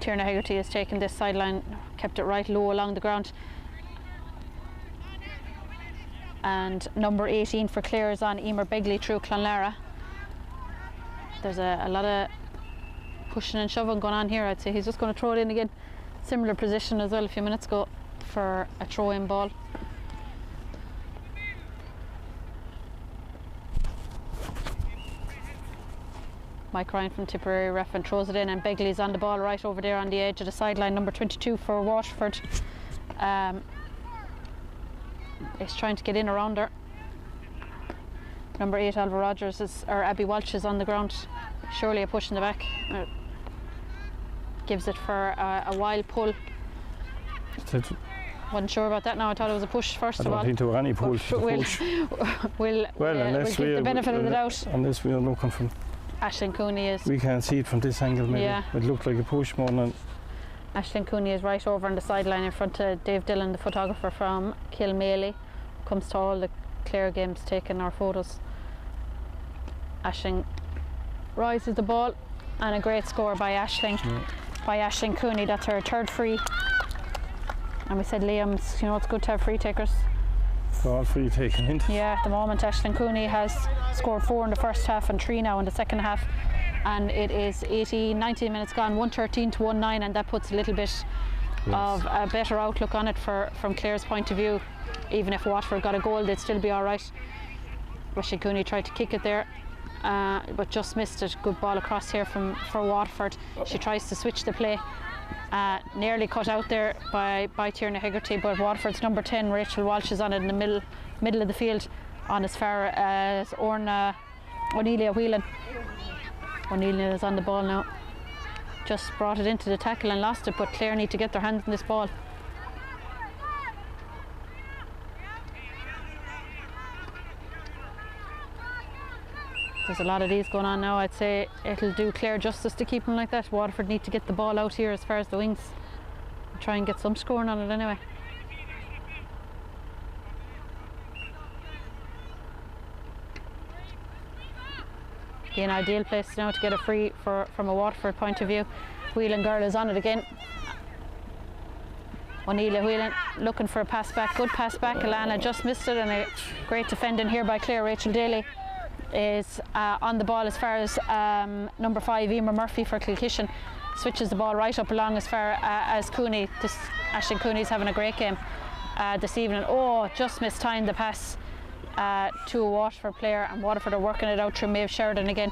Tierna Hegarty has taken this sideline, kept it right low along the ground. And number 18 for Clare is on, Emer Begley through Clonlara. There's a lot of pushing and shoving going on here. I'd say he's just going to throw it in again. Similar position as well a few minutes ago for a throw-in ball. Mike Ryan from Tipperary ref and throws it in, and Begley's on the ball right over there on the edge of the sideline. Number 22 for Waterford is trying to get in around her. Number 8 Alva Rogers or Abby Walsh is on the ground. Surely a push in the back. Gives it for a wild pull. Wasn't sure about that now. I thought it was a push first of all. I don't think there were any pull. We'll give the benefit of the doubt. Unless we are looking from... Aisling Cooney is... We can't see it from this angle, maybe. Yeah. It looked like a push more than... Aisling Cooney is right over on the sideline in front of Dave Dillon, the photographer from Kilmaley. Comes to all the Clare games taking our photos. Aisling rises the ball, and a great score by Aisling. By Aisling Cooney. That's her third free. And we said, Liam, you know, it's good to have free takers. All free taken into. Yeah, at the moment Aisling Cooney has scored 4 in the first half and 3 now in the second half, and it is 19 minutes gone, 113 to 19, and that puts a little bit of a better outlook on it from Clare's point of view. Even if Waterford got a goal, they'd still be all right. Aisling Cooney tried to kick it there, but just missed it. Good ball across here for Waterford. She tries to switch the play. Nearly cut out there by Tierna Hegarty, but Waterford's number 10 Rachel Walsh is on it in the middle of the field, on as far as O'Neillia Whelan. O'Neillia is on the ball now. Just brought it into the tackle and lost it, but Clare need to get their hands on this ball. There's a lot of these going on now. I'd say it'll do Clare justice to keep them like that. Waterford need to get the ball out here as far as the wings. Try and get some scoring on it anyway. Be an ideal place now to get a free from a Waterford point of view. Whelan girl is on it again. O'Neill Whelan looking for a pass back, good pass back. Alana just missed it, and a great defending here by Clare. Rachel Daly is on the ball as far as number 5 Emer Murphy for Kilkishen. Switches the ball right up along as far as Cooney. Aisling Cooney's having a great game this evening. Oh, just mistimed the pass to a Waterford player, and Waterford are working it out through Maeve Sheridan again.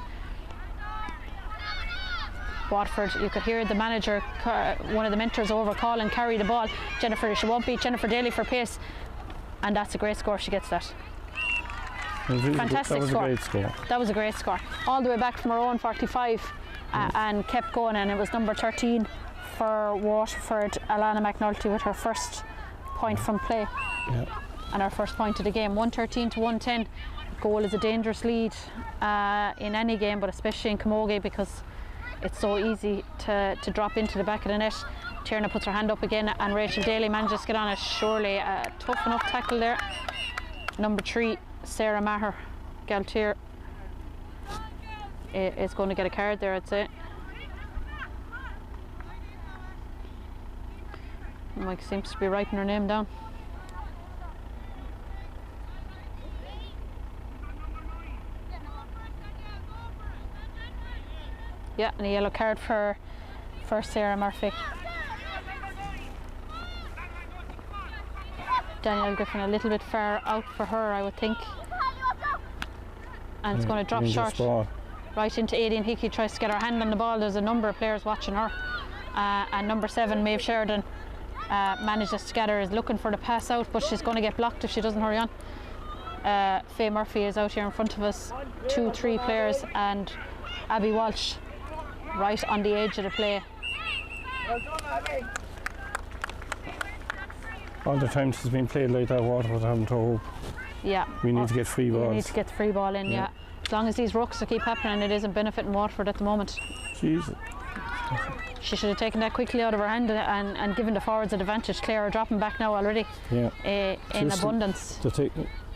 Waterford, you could hear the manager, one of the mentors over calling, carry the ball. She won't beat Jennifer Daly for pace, and that's a great score. She gets that. Fantastic score. That was a great score. All the way back from her own 45 and kept going, and it was number 13 for Waterford, Alana McNulty, with her first point from play. Yeah. And her first point of the game. 113 to 110. Goal is a dangerous lead in any game, but especially in Camogie, because it's so easy to drop into the back of the net. Tierna puts her hand up again, and Rachel Daly manages to get on it. Surely a tough enough tackle there. Number 3, Sarah Maher Galtier, is going to get a card there, I'd say. Mike seems to be writing her name down. Yeah, and a yellow card for Sarah Murphy. Danielle Griffin a little bit far out for her, I would think. And it's going to drop short. Right into Aideen Hickey, tries to get her hand on the ball. There's a number of players watching her. And number 7, Maeve Sheridan, manages to get her, is looking for the pass out, but she's going to get blocked if she doesn't hurry on. Faye Murphy is out here in front of us. 2-3 players, and Abby Walsh right on the edge of the play. Well done, Abby. All the times it's been played like that, Waterford haven't to hope. Yeah. We need to get free balls. We need to get the free ball in, yeah. As long as these rucks keep happening, it isn't benefiting Waterford at the moment. Jesus. She should have taken that quickly out of her hand and given the forwards an advantage. Clare are dropping back now already. Yeah. In abundance.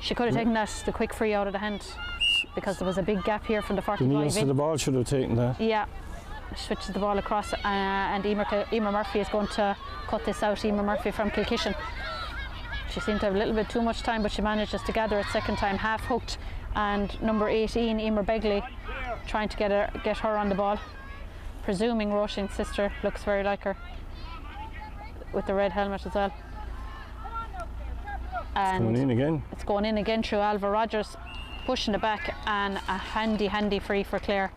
She could have taken the quick free out of the hand, because there was a big gap here from the 45 in. So the ball should have taken that. Yeah. Switches the ball across, and Emer Murphy is going to cut this out. Emer Murphy from Kilkishen. She seemed to have a little bit too much time, but she manages to gather it second time, half hooked. And number 18, Emer Begley, trying to get her on the ball. Presuming Roisin's sister, looks very like her, with the red helmet as well. And it's going in again. It's going in again through Alva Rogers, pushing it back, and a handy free for Clare.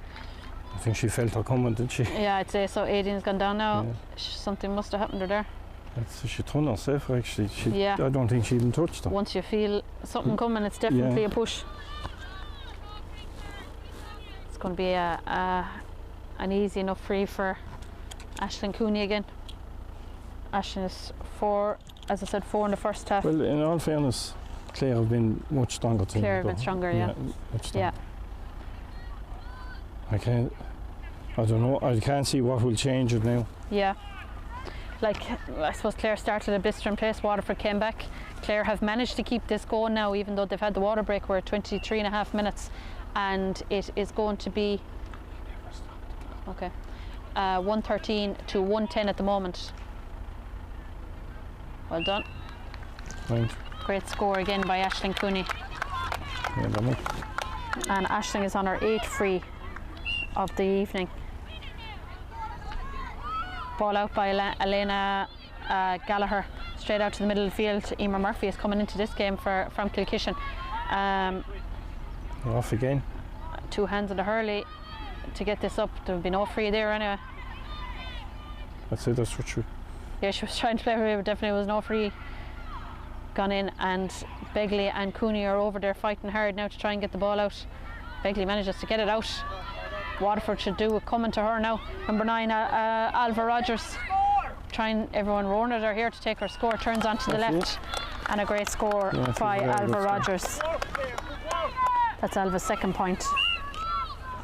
I think she felt her coming, didn't she? Yeah, I'd say so. Aideen's gone down now. Yeah. Something must have happened to her there. She turned herself, actually. I don't think she even touched her. Once you feel something coming, it's definitely a push. It's going to be an easy enough free for Aisling Cooney again. Aisling is 4, as I said, 4 in the first half. Well, in all fairness, Clare have been much stronger team. Clare have been stronger, yeah. Much stronger. Yeah. I don't know, I can't see what will change it now. Yeah. Like, I suppose Clare started a blistering place, Waterford came back. Clare have managed to keep this going now, even though they've had the water break. We're at 23.5 minutes, and it is going to be 113 to 110 at the moment. Well done. Right. Great score again by Aisling Cooney. Yeah, done. And Aisling is on her 8th free of the evening. Ball out by Elena Gallagher, straight out to the middle of the field. Emer Murphy is coming into this game from Kilkishen. Off again. 2 hands on the hurley to get this up. There would be no free there anyway. That's it, that's for true. Yeah, she was trying to play free, but definitely was no free gone in, and Begley and Cooney are over there fighting hard now to try and get the ball out. Begley manages to get it out. Waterford should do it coming to her now. Number 9, Alva Rogers. Everyone roaring at her here to take her score. Turns onto the left, and a great score by Alva Rogers. That's Alva's 2nd point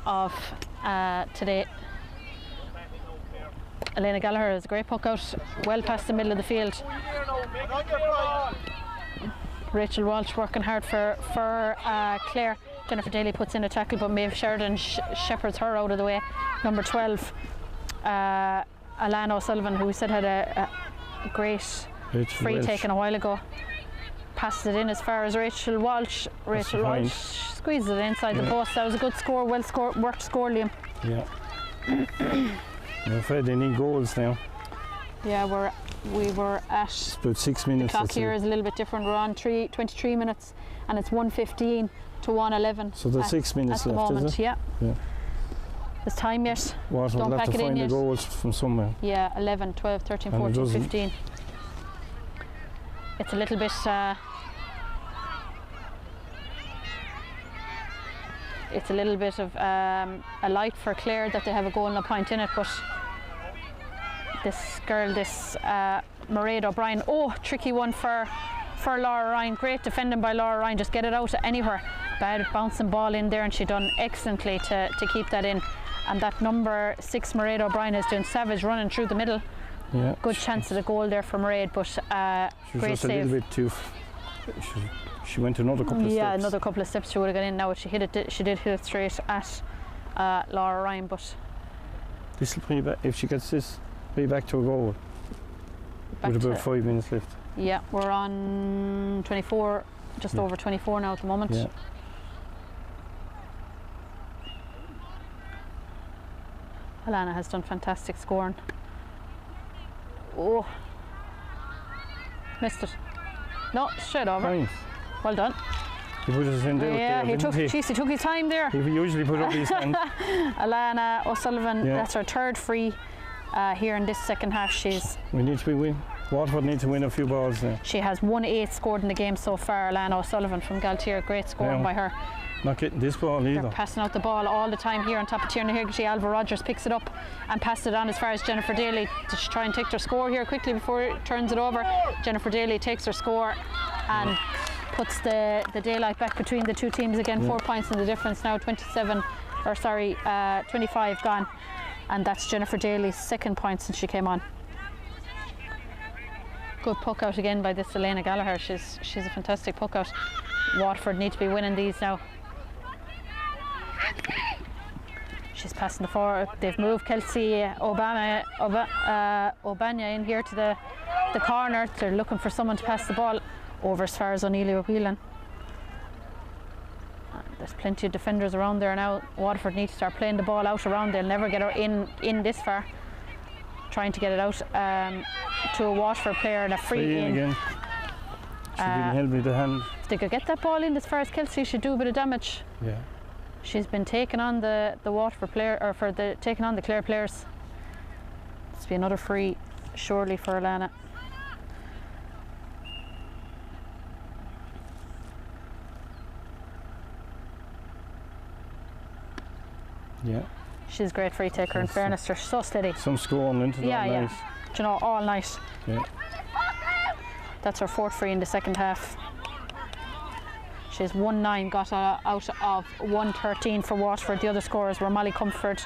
of today. Elena Gallagher has a great puck out, well past the middle of the field. Rachel Walsh working hard for Clare. Jennifer Daly puts in a tackle, but Maeve Sheridan shepherds her out of the way. Number 12, Alana O'Sullivan, who we said had a great free taken a while ago, passes it in as far as Rachel Walsh. Rachel Walsh squeezes it inside the post. That was a good score, worked score, Liam. Yeah. I'm afraid they need goals now. Yeah, we were at. It's about 6 minutes. The clock here is a little bit different. We're on 23 minutes, and it's 1:15 to 1:11. So there's 6 minutes at the left, moment, is it? yeah. Yeah. There's time yet. Waterford will have to find the goals from somewhere. Yeah, 11, 12, 13, 14, 15. It's a little bit. It's a little bit of a light for Clare that they have a goal and a point in it, but this girl, Mairead O'Brien, tricky one for Laura Ryan. Great defending by Laura Ryan, just get it out anywhere. Bad bouncing ball in there, and she done excellently to keep that in. And that number 6, Mairead O'Brien, is doing savage running through the middle. Yeah, good chance at a goal there for Mairead, but she was great just save. A little bit too. She went another couple of steps. Yeah, another couple of steps she would have got in. Now she did hit it straight at Laura Ryan, but this will bring back, if she gets this, be back to a goal. With about 5 minutes left. Yeah, we're on 24, just over 24 now at the moment. Yeah. Alana has done fantastic scoring. Oh, missed it. No, straight over. Nice. Well done. He put his hand out there, he took his time there. He usually put up his hand. Alana O'Sullivan, that's her third free here in this second half. We need to win. Waterford need to win a few balls now. She has 1-8 scored in the game so far, Alana O'Sullivan from Galtier. Great scoring by her. Not getting this ball either. They're passing out the ball all the time here on top of Tierna Higgity. Alva Rogers picks it up and passes it on as far as Jennifer Daly to try and take her score here quickly before it turns it over. Jennifer Daly takes her score and puts the daylight back between the two teams again. 4 points in the difference now. 25 gone, and that's Jennifer Daly's second point since she came on. Good puck out again by this Elena Gallagher. She's a fantastic puck out. Waterford need to be winning these now. She's passing the forward. They've moved Kelsey Obanya in here to the corner. They're looking for someone to pass the ball over as far as O'Neill Whelan. There's plenty of defenders around there now. Waterford need to start playing the ball out around. They'll never get her in this far. Trying to get it out to a Waterford player and a free in. Again. She didn't help me the hand. If they could get that ball in as far as Kelsey, she'd do a bit of damage. Yeah. She's been taking on the Waterford player, or taking on the Clare players. This will be another free, surely, for Alana. Yeah. She's a great free taker, in fairness. They're so steady. Some scoring into that. Yeah. Nice. Do you know, all night. Yeah. That's her fourth free in the second half. She's 1-9, got out of 1-13 for Waterford. The other scorers were Molly Comfort,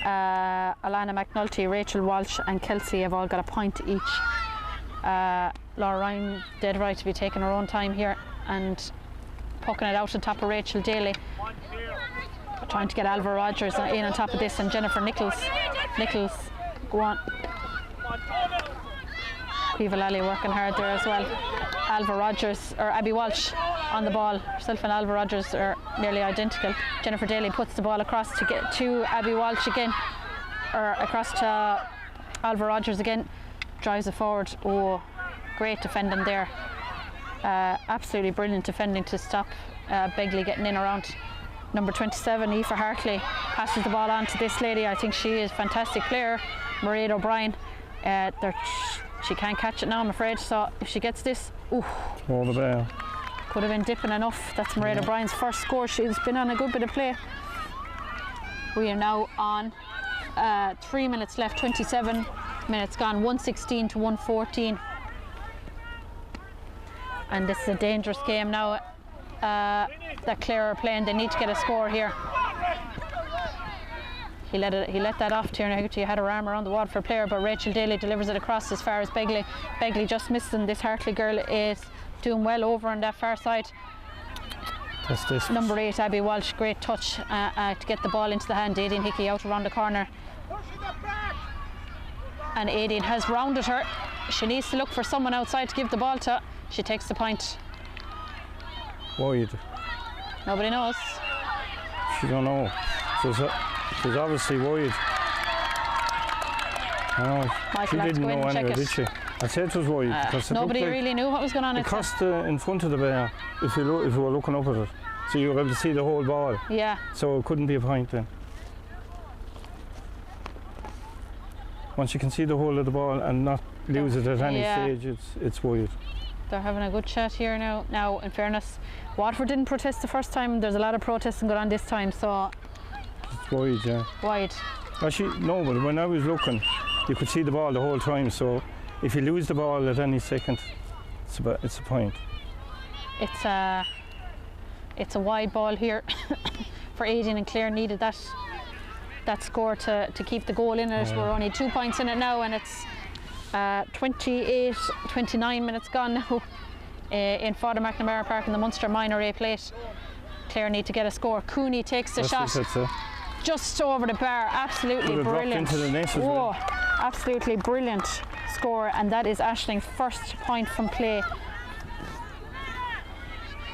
Alana McNulty, Rachel Walsh and Kelsey have all got a point each. Laura Ryan dead right to be taking her own time here and poking it out on top of Rachel Daly. Trying to get Alva Rogers in on top of this, and Jennifer Nichols, go on. Quiva Lally working hard there as well. Alva Rogers, or Abby Walsh on the ball. Herself and Alva Rogers are nearly identical. Jennifer Daly puts the ball across to get to Abby Walsh again, or across to Alva Rogers again. Drives it forward. Oh, great defending there. Absolutely brilliant defending to stop Begley getting in around. Number 27, Aoife Hartley, passes the ball on to this lady. I think she is a fantastic player, Mairead O'Brien. She can't catch it now, I'm afraid. So if she gets this, throw the ball. Could have been dipping enough. That's Mairead O'Brien's first score. She's been on a good bit of play. We are now on 3 minutes left, 27 minutes gone, 1:16 to 1:14. And this is a dangerous game now that Clare are playing. They need to get a score here. He let that off. Tierna Higgity had her arm around the Waterford player, but Rachel Daly delivers it across as far as Begley. Begley just missed, and this Hartley girl is doing well over on that far side. That's this. Number 8, Abby Walsh, great touch to get the ball into the hand. Aideen Hickey out around the corner. And Aideen has rounded her. She needs to look for someone outside to give the ball to. She takes the point. Wide. Nobody knows. She don't know. She's obviously wide. She didn't know anyway, did she? I said it was wide because nobody really knew what was going on. It crossed in front of the bar if you were looking up at it. So you were able to see the whole ball. Yeah. So it couldn't be a point then. Once you can see the whole of the ball and not lose it at any stage, it's wide. They're having a good chat here now. Now, in fairness, Waterford didn't protest the first time. There's a lot of protesting going on this time, so... It's wide, yeah. Wide. Actually, no, but when I was looking, you could see the ball the whole time, so if you lose the ball at any second, it's a point. It's a wide ball here for Aideen, and Clare needed that score to keep the goal in it. We're only 2 points in it now, and it's 29 minutes gone now in Father McNamara Park in the Munster Minor A plate. Clare need to get a score. Cooney takes the shot just over the bar. Absolutely brilliant. Into the net as well. Absolutely brilliant score, and that is Aisling's first point from play.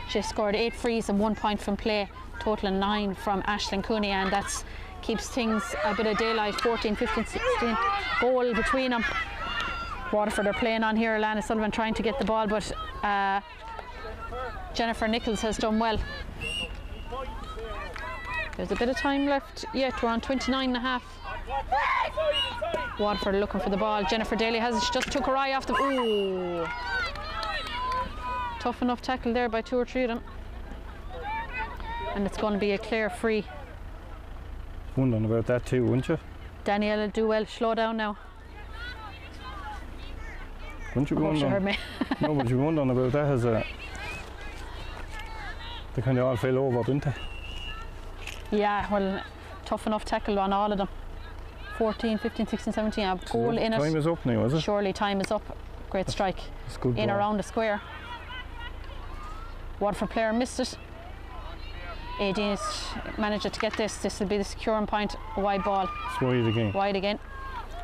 She scored 8 frees and 1 point from play, total 9 from Aisling Cooney, and that keeps things a bit of daylight. 14, 15, 16 goal between them. Waterford are playing on here. Alana Sullivan trying to get the ball, but Jennifer Nichols has done well. There's a bit of time left yet. We're on 29 and a half. Waterford looking for the ball. Jennifer Daly has it. She just took her eye off the... Ooh. Tough enough tackle there by 2 or 3 of them. And it's going to be a Clare free. Wondering about that too, wouldn't you? Danielle will do well. Slow down now. Wouldn't you be wondering? No, but you wondering about that as a... They kind of all fell over, didn't they? Yeah, well, tough enough tackle on all of them. 14, 15, 16, 17, a goal in it. Time is up now, is it? Surely time is up. Great strike. That's good in ball. Around the square. Waterford player missed it. Aideen managed to get this. This will be the securing point. A wide ball. It's wide again. Wide again.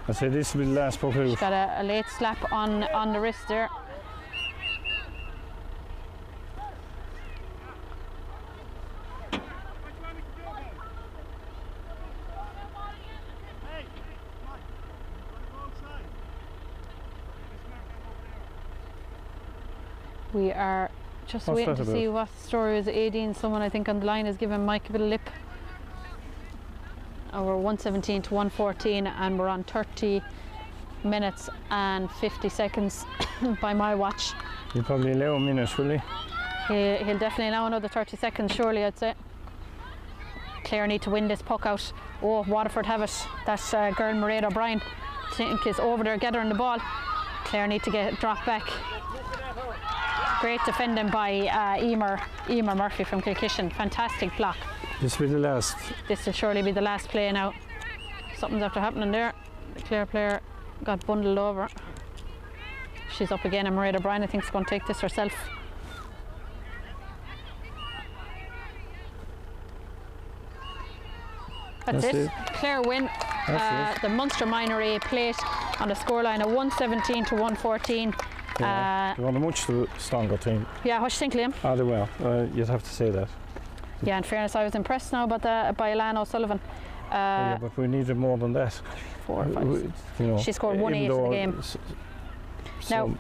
I say this will be the last puck out. She's got a late slap on the wrist there. We are just waiting to see what story is. Aideen, someone I think on the line is giving Mike a bit of lip. We're 117 to 114 and we're on 30 minutes and 50 seconds by my watch. He'll probably allow a minute, will he? He'll definitely allow another 30 seconds, surely, I'd say. Clare need to win this puck out. Oh, Waterford have it. That girl Mairead O'Brien, I think, is over there gathering the ball. Clare need to get dropped back. Great defending by Emer Murphy from Kilkishen. Fantastic block. This will be the last. This will surely be the last play now. Something's after happening there. The Clare player got bundled over. She's up again, and Mairead O'Brien I think is going to take this herself. That's it. Clare win the Munster Minor A plate on a scoreline of 117 to 114. Yeah, they're on a much stronger team. Yeah, what do you think, Liam? Ah, they will. You'd have to say that. Yeah, in fairness, I was impressed now by Alana O'Sullivan. Yeah, but we needed more than that. 4 or 5. You know, she scored 1-8 in the game. Now,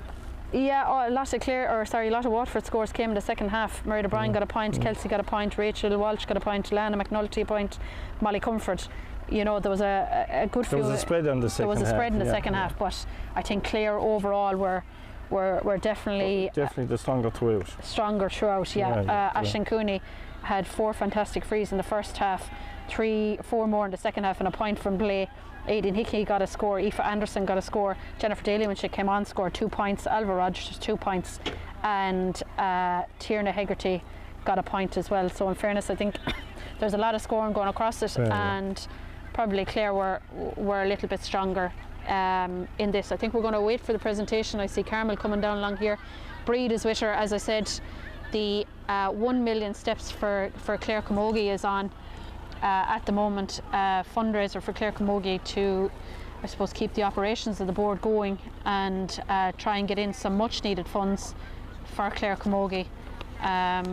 yeah, a lot of Waterford scores came in the second half. Mairead O'Brien got a point, Kelsey got a point, Rachel Walsh got a point, Lana McNulty a point, Molly Comfort. You know, there was a good few. There was a spread in the second half. There was a spread in the second half, but I think Clare overall were definitely the stronger throughout. Stronger throughout, yeah. Aisling Cooney had 4 fantastic frees in the first half, 4 more in the second half, and a point from play. Aideen Hickey got a score, Aoife Anderson got a score, Jennifer Daly when she came on scored 2 points, Alva Rogers 2 points, and Tierna Hegarty got a point as well. So in fairness, I think there's a lot of scoring going across it, and probably Clare were a little bit stronger in this. I think we're going to wait for the presentation. I see Carmel coming down along here. Breed is with her, as I said. The 1 million steps for Clare Camogie is on at the moment, fundraiser for Clare Camogie to, I suppose, keep the operations of the board going and try and get in some much needed funds for Clare Camogie. I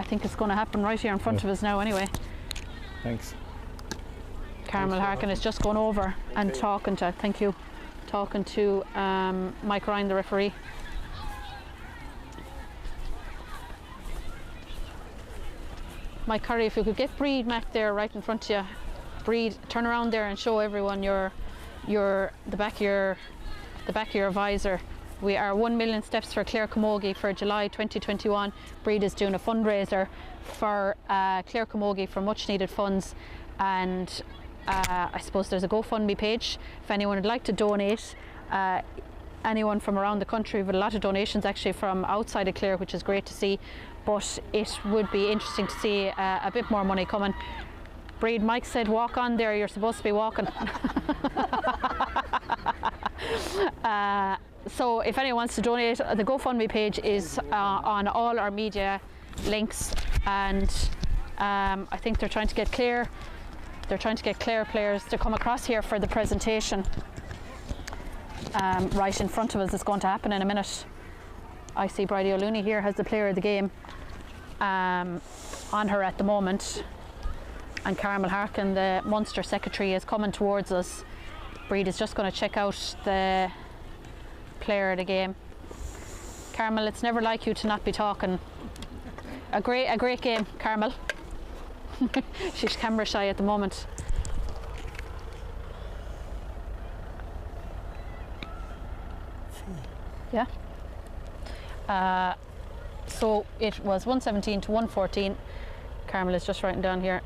think it's going to happen right here in front of us now anyway. Thanks. Carmel Harkin is just going over and talking to, thank you, talking to Mike Ryan, the referee. Mike Curry, if you could get Breed Mac there right in front of you. Breed, turn around there and show everyone the back of your visor. We are 1 million steps for Clare Camogie for July 2021. Breed is doing a fundraiser for Clare Camogie for much needed funds, and I suppose there's a GoFundMe page if anyone would like to donate. Anyone from around the country, with a lot of donations actually from outside of Clare, which is great to see, but it would be interesting to see a bit more money coming. Breed, Mike said walk on there, you're supposed to be walking. So if anyone wants to donate, the GoFundMe page is on all our media links, and I think they're trying to get Clare players to come across here for the presentation. Right in front of us, it's going to happen in a minute. I see Bridie O'Looney here has the player of the game on her at the moment, and Carmel Harkin, the Munster secretary, is coming towards us. Breed is just going to check out the player of the game. Carmel, it's never like you to not be talking. A great game, Carmel. She's camera shy at the moment. Yeah. So it was 117 to 114. Carmel is just writing down here.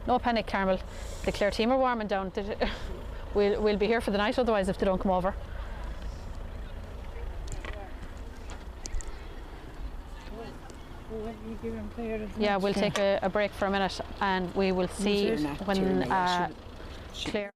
No panic, Carmel. The Clare team are warming down. We'll be here for the night otherwise if they don't come over. Yeah, we'll take a break for a minute and we will see when Clare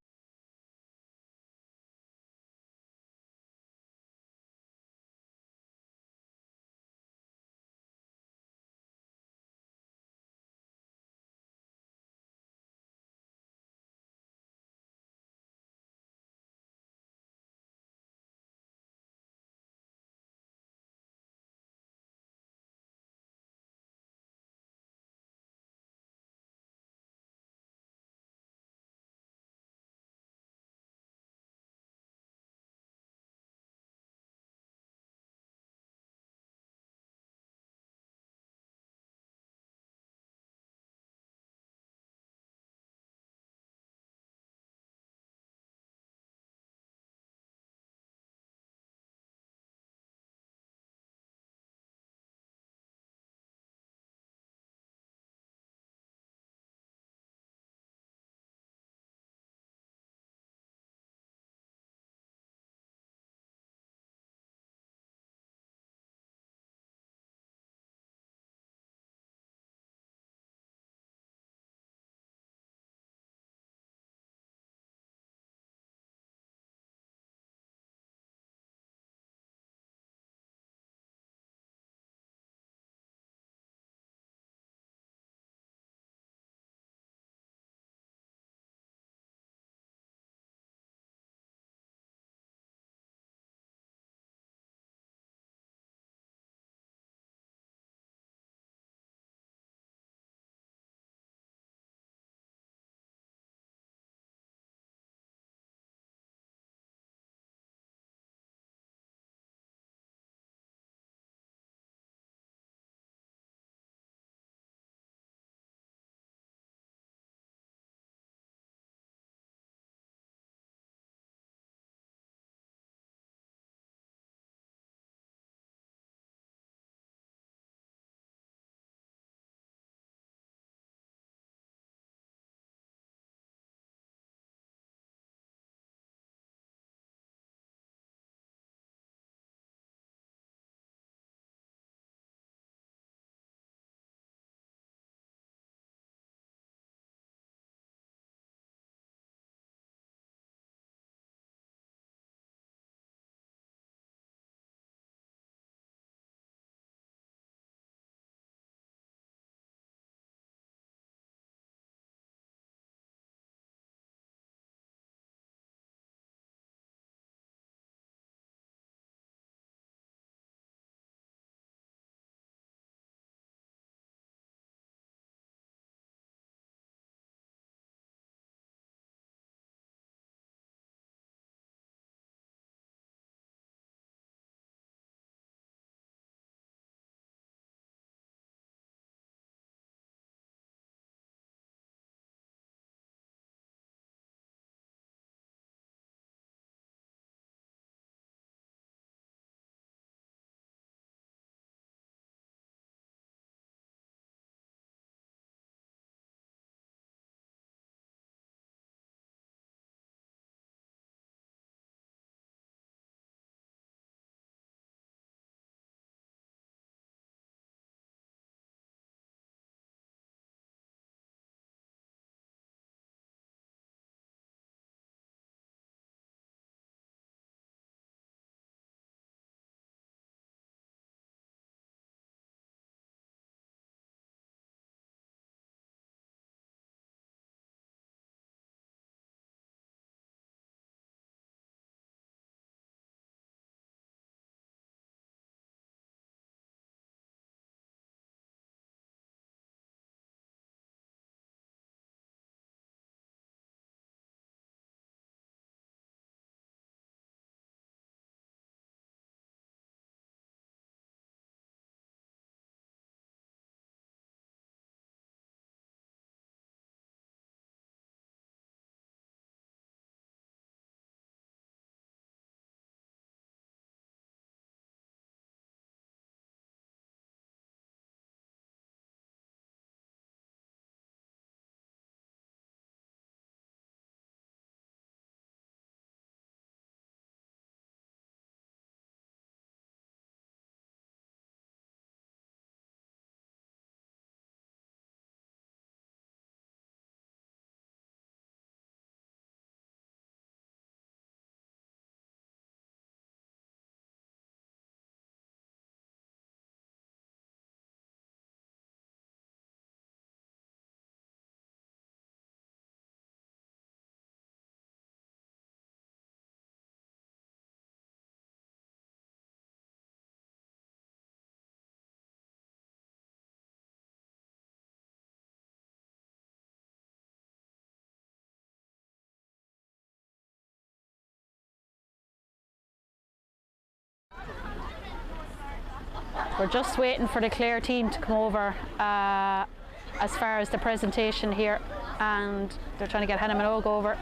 We're just waiting for the Clare team to come over as far as the presentation here, and they're trying to get Hannah Minogue over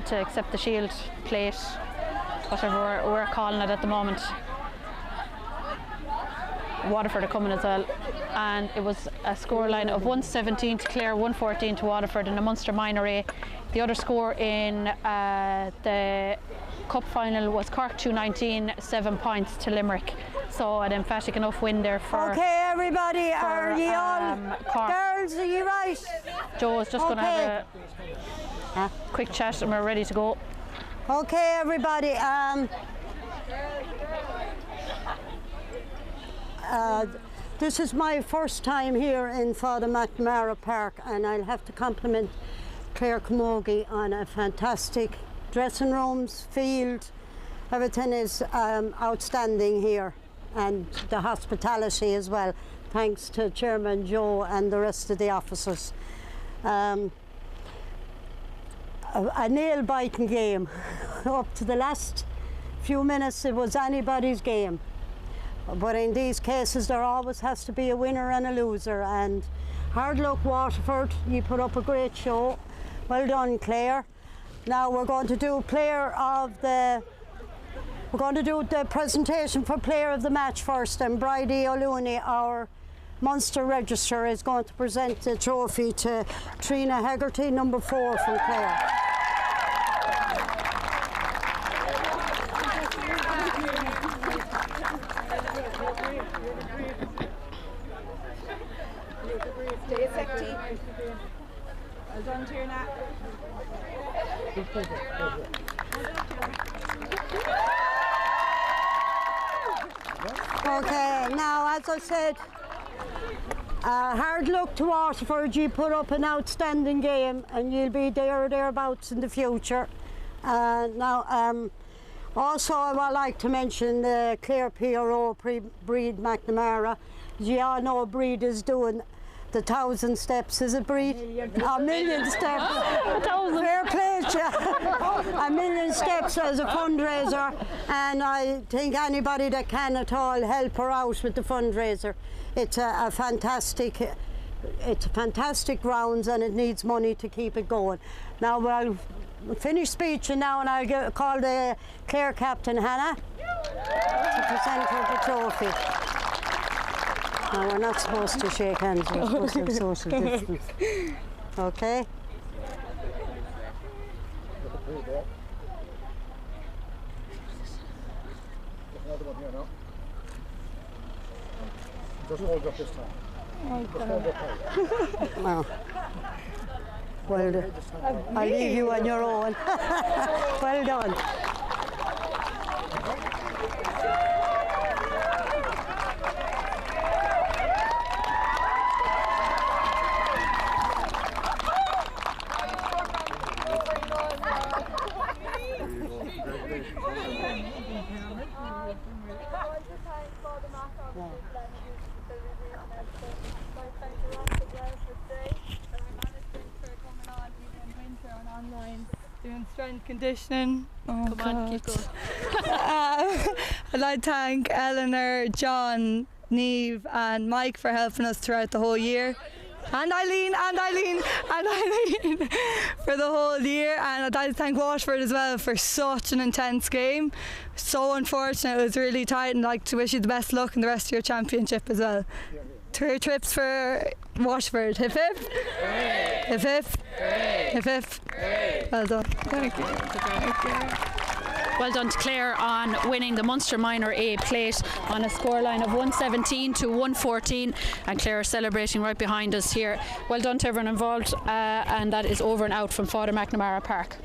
to accept the shield plate, whatever we're calling it at the moment. Waterford are coming as well, and it was a scoreline of 117 to Clare, 114 to Waterford in the Munster Minor A. The other score in the Cup final was Cork 219, 7 points to Limerick. So an emphatic enough win there for. Okay, everybody, are you all Cork. girls? Are you right? Joe is just going to have a quick chat, and we're ready to go. Okay, everybody. This is my first time here in Father McNamara Park, and I'll have to compliment Clare Camogie on a fantastic dressing rooms, field. Everything is outstanding here, and the hospitality as well, thanks to Chairman Joe and the rest of the officers. A nail-biting game. Up to the last few minutes it was anybody's game. But in these cases there always has to be a winner and a loser, and hard luck Waterford, you put up a great show. Well done Clare. Now we're going to do the presentation for player of the match first, and Bridie O'Looney, our Munster Register, is going to present the trophy to Trina Hegarty, number 4 from Clare. Well done, Tierna. Okay, now as I said, hard luck to Waterford. You put up an outstanding game and you'll be there or thereabouts in the future. Also I would like to mention the Clare PRO Breed McNamara. You all know Breed is doing the 1,000 steps, is it Breed? A million steps. Fair play to you. A million steps as a fundraiser, and I think anybody that can at all help her out with the fundraiser. It's a fantastic grounds, and it needs money to keep it going. Now we'll finish speeching now, and I'll call the Clare captain Hannah to present her the trophy. No, we're not supposed to shake hands, we're supposed to have social distance. Okay? Just hold up this time. Just hold up tight. Well, I'll leave you on your own. Well done. Doing strength conditioning. Oh, Come on, keep going. I'd like to thank Eleanor, John, Niamh and Mike for helping us throughout the whole year. And Eileen for the whole year. And I'd like to thank Waterford as well for such an intense game. So unfortunate, it was really tight, and I'd like to wish you the best luck in the rest of your championship as well. 2 trips for Waterford. Hip hip. Hip hip. Hip hip. Well done. Thank you. Well done to Clare on winning the Munster Minor A plate on a scoreline of 117 to 114, and Clare celebrating right behind us here. Well done to everyone involved, and that is over and out from Father McNamara Park.